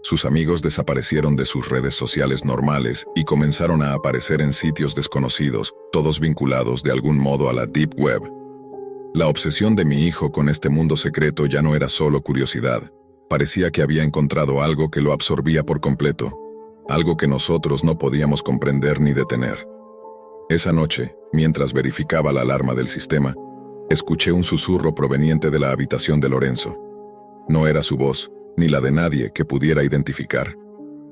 Sus amigos desaparecieron de sus redes sociales normales y comenzaron a aparecer en sitios desconocidos, todos vinculados de algún modo a la Deep Web. La obsesión de mi hijo con este mundo secreto ya no era solo curiosidad. Parecía que había encontrado algo que lo absorbía por completo, algo que nosotros no podíamos comprender ni detener. Esa noche, mientras verificaba la alarma del sistema, escuché un susurro proveniente de la habitación de Lorenzo. No era su voz, ni la de nadie que pudiera identificar.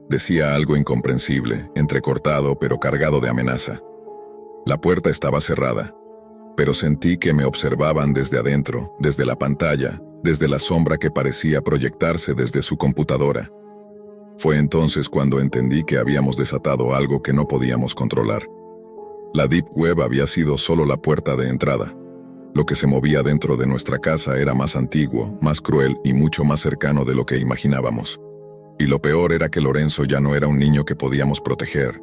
Decía algo incomprensible, entrecortado pero cargado de amenaza. La puerta estaba cerrada, pero sentí que me observaban desde adentro, desde la pantalla, desde la sombra que parecía proyectarse desde su computadora. Fue entonces cuando entendí que habíamos desatado algo que no podíamos controlar. La Deep Web había sido solo la puerta de entrada. Lo que se movía dentro de nuestra casa era más antiguo, más cruel y mucho más cercano de lo que imaginábamos. Y lo peor era que Lorenzo ya no era un niño que podíamos proteger.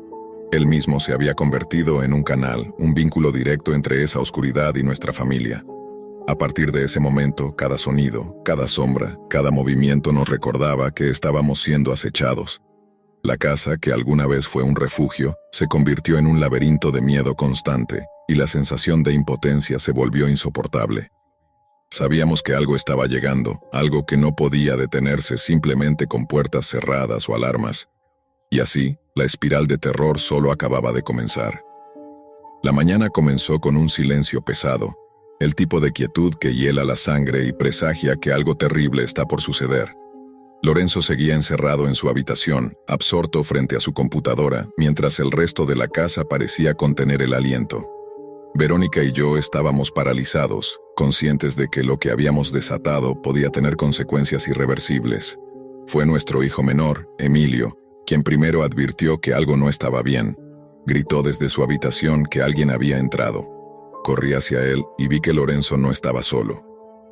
Él mismo se había convertido en un canal, un vínculo directo entre esa oscuridad y nuestra familia. A partir de ese momento, cada sonido, cada sombra, cada movimiento nos recordaba que estábamos siendo acechados. La casa, que alguna vez fue un refugio, se convirtió en un laberinto de miedo constante, y la sensación de impotencia se volvió insoportable. Sabíamos que algo estaba llegando, algo que no podía detenerse simplemente con puertas cerradas o alarmas. Y así, la espiral de terror solo acababa de comenzar. La mañana comenzó con un silencio pesado, el tipo de quietud que hiela la sangre y presagia que algo terrible está por suceder. Lorenzo seguía encerrado en su habitación, absorto frente a su computadora, mientras el resto de la casa parecía contener el aliento. Verónica y yo estábamos paralizados, conscientes de que lo que habíamos desatado podía tener consecuencias irreversibles. Fue nuestro hijo menor, Emilio, quien primero advirtió que algo no estaba bien. Gritó desde su habitación que alguien había entrado. Corrí hacia él y vi que Lorenzo no estaba solo.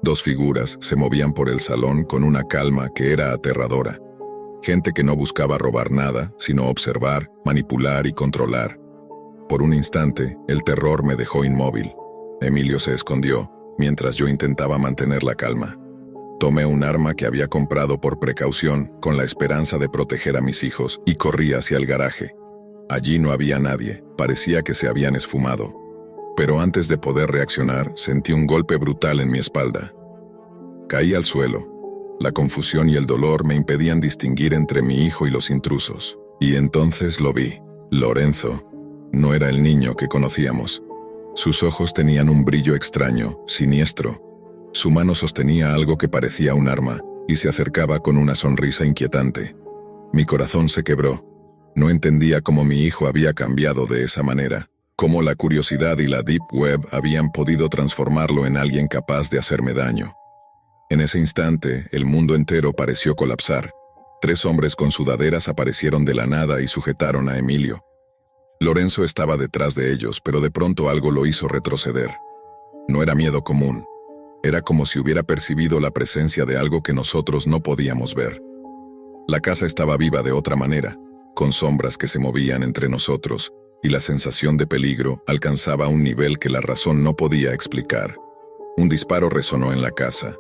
Dos figuras se movían por el salón con una calma que era aterradora. Gente que no buscaba robar nada, sino observar, manipular y controlar. Por un instante, el terror me dejó inmóvil. Emilio se escondió, mientras yo intentaba mantener la calma. Tomé un arma que había comprado por precaución, con la esperanza de proteger a mis hijos, y corrí hacia el garaje. Allí no había nadie, parecía que se habían esfumado. Pero antes de poder reaccionar, sentí un golpe brutal en mi espalda. Caí al suelo. La confusión y el dolor me impedían distinguir entre mi hijo y los intrusos. Y entonces lo vi. Lorenzo. No era el niño que conocíamos. Sus ojos tenían un brillo extraño, siniestro. Su mano sostenía algo que parecía un arma, y se acercaba con una sonrisa inquietante. Mi corazón se quebró. No entendía cómo mi hijo había cambiado de esa manera, cómo la curiosidad y la Deep Web habían podido transformarlo en alguien capaz de hacerme daño. En ese instante, el mundo entero pareció colapsar. 3 hombres con sudaderas aparecieron de la nada y sujetaron a Emilio. Lorenzo estaba detrás de ellos, pero de pronto algo lo hizo retroceder. No era miedo común. Era como si hubiera percibido la presencia de algo que nosotros no podíamos ver. La casa estaba viva de otra manera, con sombras que se movían entre nosotros, y la sensación de peligro alcanzaba un nivel que la razón no podía explicar. Un disparo resonó en la casa.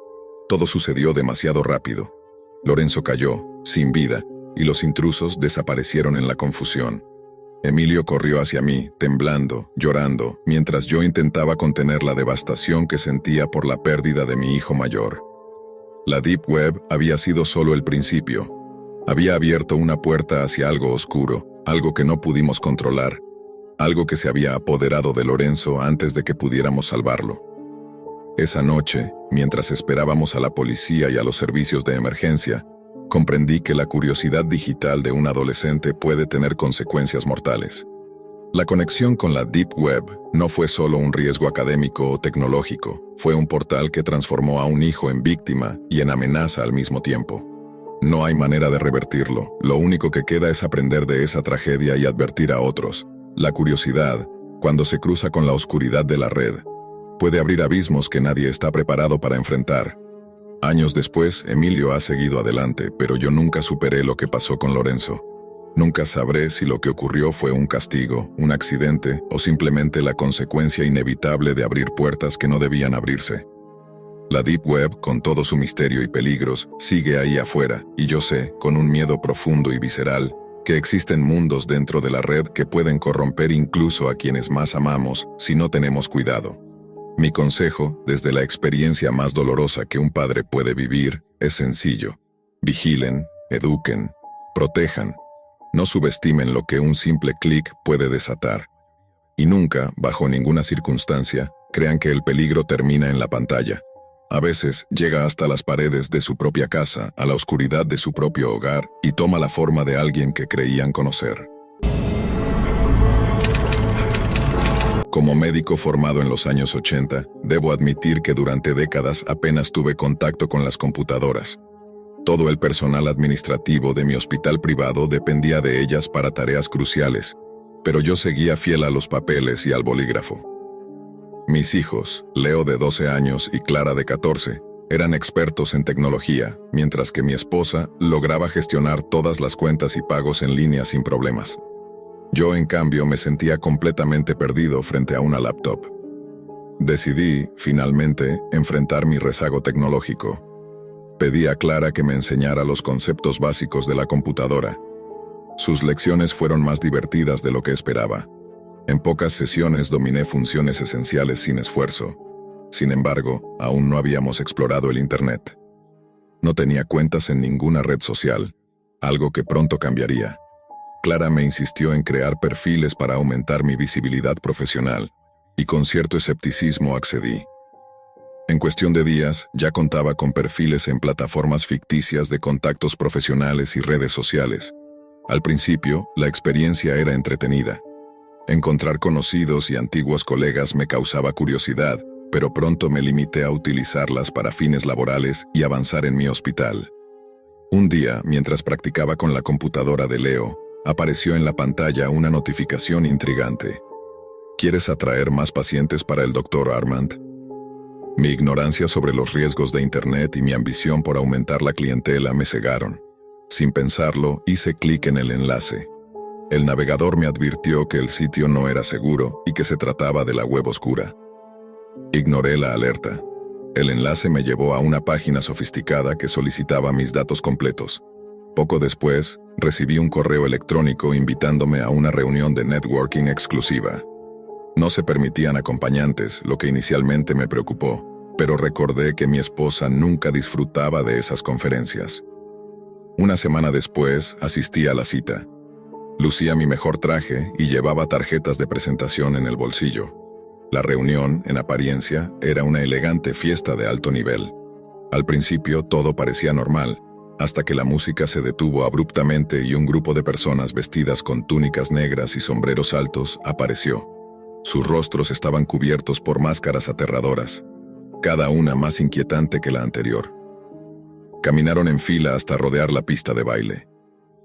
Todo sucedió demasiado rápido. Lorenzo cayó, sin vida, y los intrusos desaparecieron en la confusión. Emilio corrió hacia mí, temblando, llorando, mientras yo intentaba contener la devastación que sentía por la pérdida de mi hijo mayor. La Deep Web había sido solo el principio. Había abierto una puerta hacia algo oscuro, algo que no pudimos controlar, algo que se había apoderado de Lorenzo antes de que pudiéramos salvarlo. Esa noche, mientras esperábamos a la policía y a los servicios de emergencia, comprendí que la curiosidad digital de un adolescente puede tener consecuencias mortales. La conexión con la Deep Web no fue solo un riesgo académico o tecnológico, fue un portal que transformó a un hijo en víctima y en amenaza al mismo tiempo. No hay manera de revertirlo, lo único que queda es aprender de esa tragedia y advertir a otros. La curiosidad, cuando se cruza con la oscuridad de la red, puede abrir abismos que nadie está preparado para enfrentar. Años después, Emilio ha seguido adelante, pero yo nunca superé lo que pasó con Lorenzo. Nunca sabré si lo que ocurrió fue un castigo, un accidente o simplemente la consecuencia inevitable de abrir puertas que no debían abrirse. La Deep Web, con todo su misterio y peligros, sigue ahí afuera, y yo sé, con un miedo profundo y visceral, que existen mundos dentro de la red que pueden corromper incluso a quienes más amamos si no tenemos cuidado. Mi consejo, desde la experiencia más dolorosa que un padre puede vivir, es sencillo. Vigilen, eduquen, protejan. No subestimen lo que un simple clic puede desatar. Y nunca, bajo ninguna circunstancia, crean que el peligro termina en la pantalla. A veces llega hasta las paredes de su propia casa, a la oscuridad de su propio hogar, y toma la forma de alguien que creían conocer. Como médico formado en los años 80, debo admitir que durante décadas apenas tuve contacto con las computadoras. Todo el personal administrativo de mi hospital privado dependía de ellas para tareas cruciales, pero yo seguía fiel a los papeles y al bolígrafo. Mis hijos, Leo de 12 años y Clara de 14, eran expertos en tecnología, mientras que mi esposa lograba gestionar todas las cuentas y pagos en línea sin problemas. Yo, en cambio, me sentía completamente perdido frente a una laptop. Decidí, finalmente, enfrentar mi rezago tecnológico. Pedí a Clara que me enseñara los conceptos básicos de la computadora. Sus lecciones fueron más divertidas de lo que esperaba. En pocas sesiones dominé funciones esenciales sin esfuerzo. Sin embargo, aún no habíamos explorado el Internet. No tenía cuentas en ninguna red social, algo que pronto cambiaría. Clara me insistió en crear perfiles para aumentar mi visibilidad profesional, y con cierto escepticismo accedí. En cuestión de días, ya contaba con perfiles en plataformas ficticias de contactos profesionales y redes sociales. Al principio, la experiencia era entretenida. Encontrar conocidos y antiguos colegas me causaba curiosidad, pero pronto me limité a utilizarlas para fines laborales y avanzar en mi hospital. Un día, mientras practicaba con la computadora de Leo, apareció en la pantalla una notificación intrigante. ¿Quieres atraer más pacientes para el Dr. Armand? Mi ignorancia sobre los riesgos de Internet y mi ambición por aumentar la clientela me cegaron. Sin pensarlo, hice clic en el enlace. El navegador me advirtió que el sitio no era seguro y que se trataba de la web oscura. Ignoré la alerta. El enlace me llevó a una página sofisticada que solicitaba mis datos completos. Poco después, recibí un correo electrónico invitándome a una reunión de networking exclusiva. No se permitían acompañantes, lo que inicialmente me preocupó, pero recordé que mi esposa nunca disfrutaba de esas conferencias. Una semana después, asistí a la cita. Lucía mi mejor traje y llevaba tarjetas de presentación en el bolsillo. La reunión, en apariencia, era una elegante fiesta de alto nivel. Al principio todo parecía normal, hasta que la música se detuvo abruptamente y un grupo de personas vestidas con túnicas negras y sombreros altos apareció. Sus rostros estaban cubiertos por máscaras aterradoras, cada una más inquietante que la anterior. Caminaron en fila hasta rodear la pista de baile.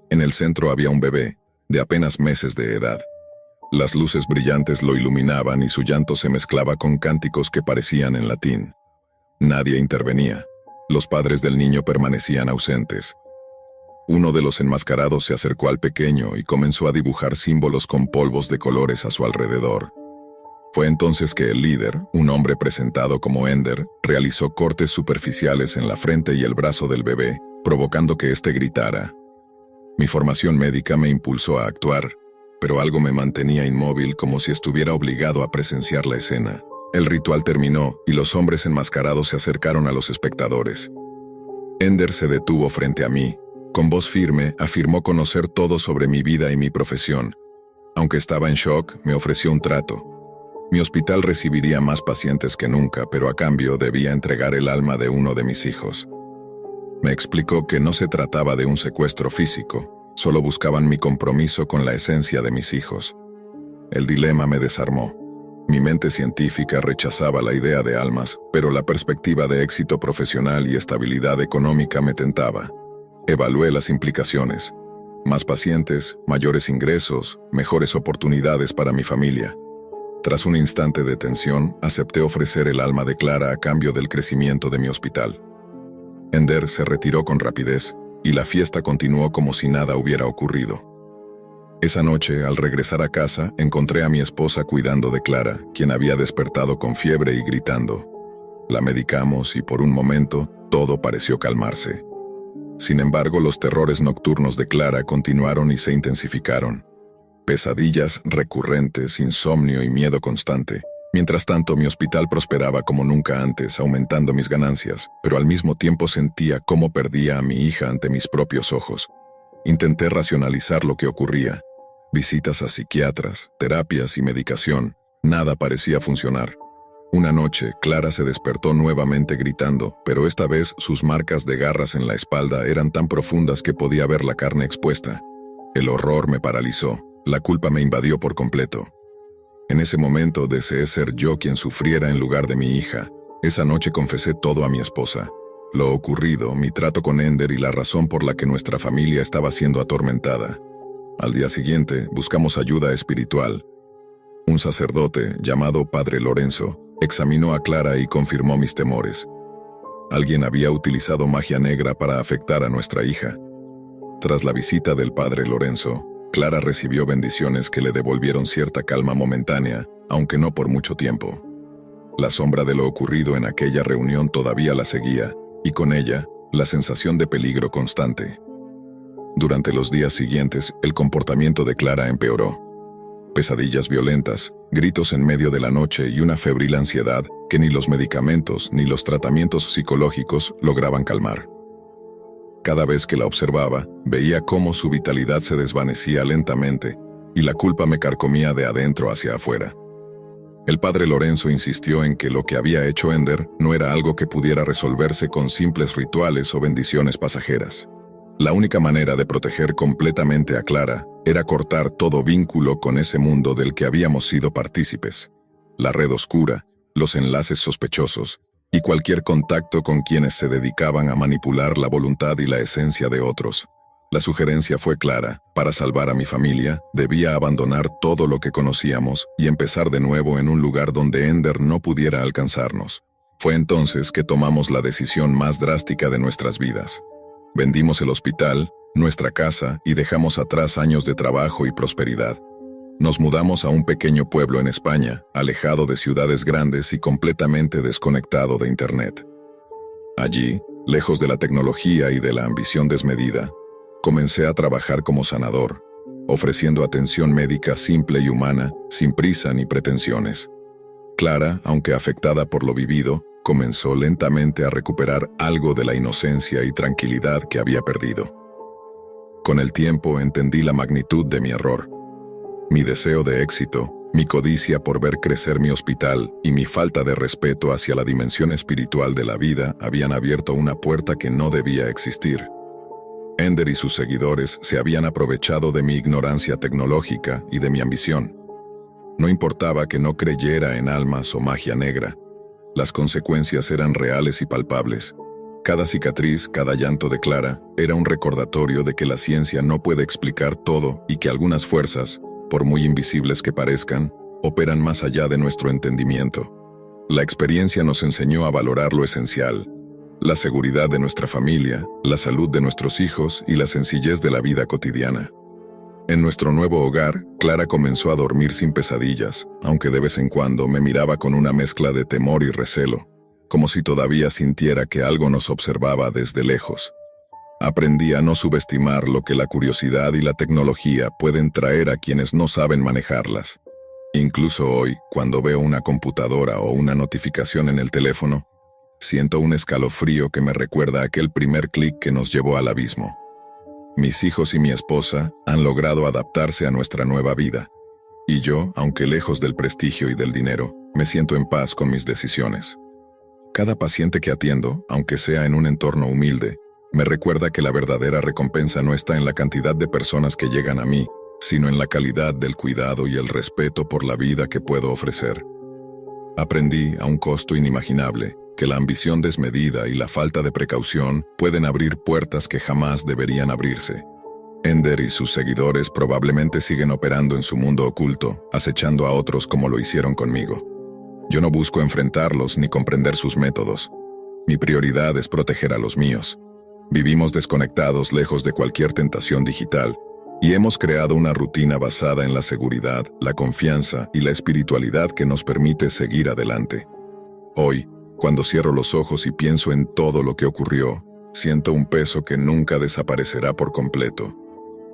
En el centro había un bebé, de apenas meses de edad. Las luces brillantes lo iluminaban y su llanto se mezclaba con cánticos que parecían en latín. Nadie intervenía. Los padres del niño permanecían ausentes. Uno de los enmascarados se acercó al pequeño y comenzó a dibujar símbolos con polvos de colores a su alrededor. Fue entonces que el líder, un hombre presentado como Ender, realizó cortes superficiales en la frente y el brazo del bebé, provocando que éste gritara. Mi formación médica me impulsó a actuar, pero algo me mantenía inmóvil como si estuviera obligado a presenciar la escena. El ritual terminó y los hombres enmascarados se acercaron a los espectadores. Ender se detuvo frente a mí. Con voz firme, afirmó conocer todo sobre mi vida y mi profesión. Aunque estaba en shock, me ofreció un trato. Mi hospital recibiría más pacientes que nunca, pero a cambio debía entregar el alma de uno de mis hijos. Me explicó que no se trataba de un secuestro físico, solo buscaban mi compromiso con la esencia de mis hijos. El dilema me desarmó. Mi mente científica rechazaba la idea de almas, pero la perspectiva de éxito profesional y estabilidad económica me tentaba. Evalué las implicaciones. Más pacientes, mayores ingresos, mejores oportunidades para mi familia. Tras un instante de tensión, acepté ofrecer el alma de Clara a cambio del crecimiento de mi hospital. Ender se retiró con rapidez, y la fiesta continuó como si nada hubiera ocurrido. Esa noche, al regresar a casa, encontré a mi esposa cuidando de Clara, quien había despertado con fiebre y gritando. La medicamos y por un momento, todo pareció calmarse. Sin embargo, los terrores nocturnos de Clara continuaron y se intensificaron. Pesadillas recurrentes, insomnio y miedo constante. Mientras tanto, mi hospital prosperaba como nunca antes, aumentando mis ganancias, pero al mismo tiempo sentía cómo perdía a mi hija ante mis propios ojos. Intenté racionalizar lo que ocurría. Visitas a psiquiatras, terapias y medicación. Nada parecía funcionar. Una noche, Clara se despertó nuevamente gritando, pero esta vez sus marcas de garras en la espalda eran tan profundas que podía ver la carne expuesta. El horror me paralizó. La culpa me invadió por completo. En ese momento deseé ser yo quien sufriera en lugar de mi hija. Esa noche confesé todo a mi esposa. Lo ocurrido, mi trato con Ender y la razón por la que nuestra familia estaba siendo atormentada. Al día siguiente, buscamos ayuda espiritual. Un sacerdote, llamado Padre Lorenzo, examinó a Clara y confirmó mis temores. Alguien había utilizado magia negra para afectar a nuestra hija. Tras la visita del Padre Lorenzo, Clara recibió bendiciones que le devolvieron cierta calma momentánea, aunque no por mucho tiempo. La sombra de lo ocurrido en aquella reunión todavía la seguía, y con ella, la sensación de peligro constante. Durante los días siguientes, el comportamiento de Clara empeoró. Pesadillas violentas, gritos en medio de la noche y una febril ansiedad que ni los medicamentos ni los tratamientos psicológicos lograban calmar. Cada vez que la observaba, veía cómo su vitalidad se desvanecía lentamente y la culpa me carcomía de adentro hacia afuera. El Padre Lorenzo insistió en que lo que había hecho Ender no era algo que pudiera resolverse con simples rituales o bendiciones pasajeras. La única manera de proteger completamente a Clara era cortar todo vínculo con ese mundo del que habíamos sido partícipes. La red oscura, los enlaces sospechosos y cualquier contacto con quienes se dedicaban a manipular la voluntad y la esencia de otros. La sugerencia fue clara: para salvar a mi familia, debía abandonar todo lo que conocíamos y empezar de nuevo en un lugar donde Ender no pudiera alcanzarnos. Fue entonces que tomamos la decisión más drástica de nuestras vidas. Vendimos el hospital, nuestra casa y dejamos atrás años de trabajo y prosperidad. Nos mudamos a un pequeño pueblo en España, alejado de ciudades grandes y completamente desconectado de Internet. Allí, lejos de la tecnología y de la ambición desmedida, comencé a trabajar como sanador, ofreciendo atención médica simple y humana, sin prisa ni pretensiones. Clara, aunque afectada por lo vivido, comenzó lentamente a recuperar algo de la inocencia y tranquilidad que había perdido. Con el tiempo entendí la magnitud de mi error. Mi deseo de éxito, Mi codicia por ver crecer mi hospital y mi falta de respeto hacia la dimensión espiritual de la vida habían abierto una puerta que no debía existir. Ender y sus seguidores se habían aprovechado de mi ignorancia tecnológica y de mi ambición. No importaba que no creyera en almas o magia negra. Las consecuencias eran reales y palpables. Cada cicatriz, cada llanto de Clara, era un recordatorio de que la ciencia no puede explicar todo y que algunas fuerzas, por muy invisibles que parezcan, operan más allá de nuestro entendimiento. La experiencia nos enseñó a valorar lo esencial: la seguridad de nuestra familia, la salud de nuestros hijos y la sencillez de la vida cotidiana. En nuestro nuevo hogar, Clara comenzó a dormir sin pesadillas, aunque de vez en cuando me miraba con una mezcla de temor y recelo, como si todavía sintiera que algo nos observaba desde lejos. Aprendí a no subestimar lo que la curiosidad y la tecnología pueden traer a quienes no saben manejarlas. Incluso hoy, cuando veo una computadora o una notificación en el teléfono, siento un escalofrío que me recuerda aquel primer clic que nos llevó al abismo. Mis hijos y mi esposa han logrado adaptarse a nuestra nueva vida, y yo, aunque lejos del prestigio y del dinero, me siento en paz con mis decisiones. Cada paciente que atiendo, aunque sea en un entorno humilde, me recuerda que la verdadera recompensa no está en la cantidad de personas que llegan a mí, sino en la calidad del cuidado y el respeto por la vida que puedo ofrecer. Aprendí, a un costo inimaginable, que la ambición desmedida y la falta de precaución pueden abrir puertas que jamás deberían abrirse. Ender y sus seguidores probablemente siguen operando en su mundo oculto, acechando a otros como lo hicieron conmigo. Yo no busco enfrentarlos ni comprender sus métodos. Mi prioridad es proteger a los míos. Vivimos desconectados lejos de cualquier tentación digital, y hemos creado una rutina basada en la seguridad, la confianza y la espiritualidad que nos permite seguir adelante. Hoy, cuando cierro los ojos y pienso en todo lo que ocurrió, siento un peso que nunca desaparecerá por completo.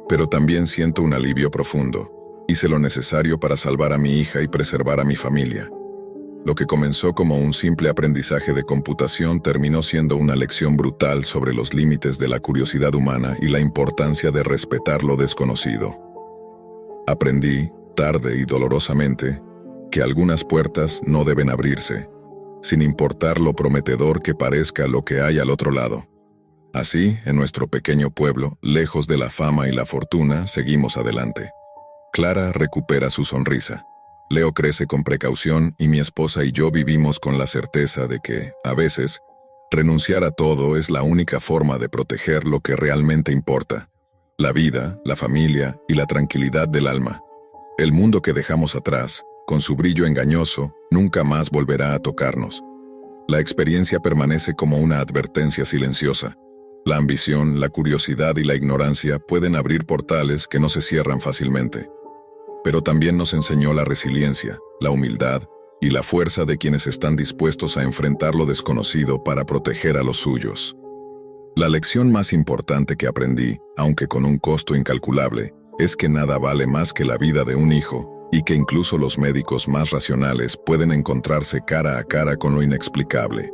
Pero también siento un alivio profundo. Hice lo necesario para salvar a mi hija y preservar a mi familia. Lo que comenzó como un simple aprendizaje de computación terminó siendo una lección brutal sobre los límites de la curiosidad humana y la importancia de respetar lo desconocido. Aprendí, tarde y dolorosamente, que algunas puertas no deben abrirse, sin importar lo prometedor que parezca lo que hay al otro lado. Así, en nuestro pequeño pueblo, lejos de la fama y la fortuna, seguimos adelante. Clara recupera su sonrisa. Leo crece con precaución y mi esposa y yo vivimos con la certeza de que, a veces, renunciar a todo es la única forma de proteger lo que realmente importa: la vida, la familia y la tranquilidad del alma. El mundo que dejamos atrás, con su brillo engañoso, nunca más volverá a tocarnos. La experiencia permanece como una advertencia silenciosa. La ambición, la curiosidad y la ignorancia pueden abrir portales que no se cierran fácilmente. Pero también nos enseñó la resiliencia, la humildad y la fuerza de quienes están dispuestos a enfrentar lo desconocido para proteger a los suyos. La lección más importante que aprendí, aunque con un costo incalculable, es que nada vale más que la vida de un hijo, y que incluso los médicos más racionales pueden encontrarse cara a cara con lo inexplicable.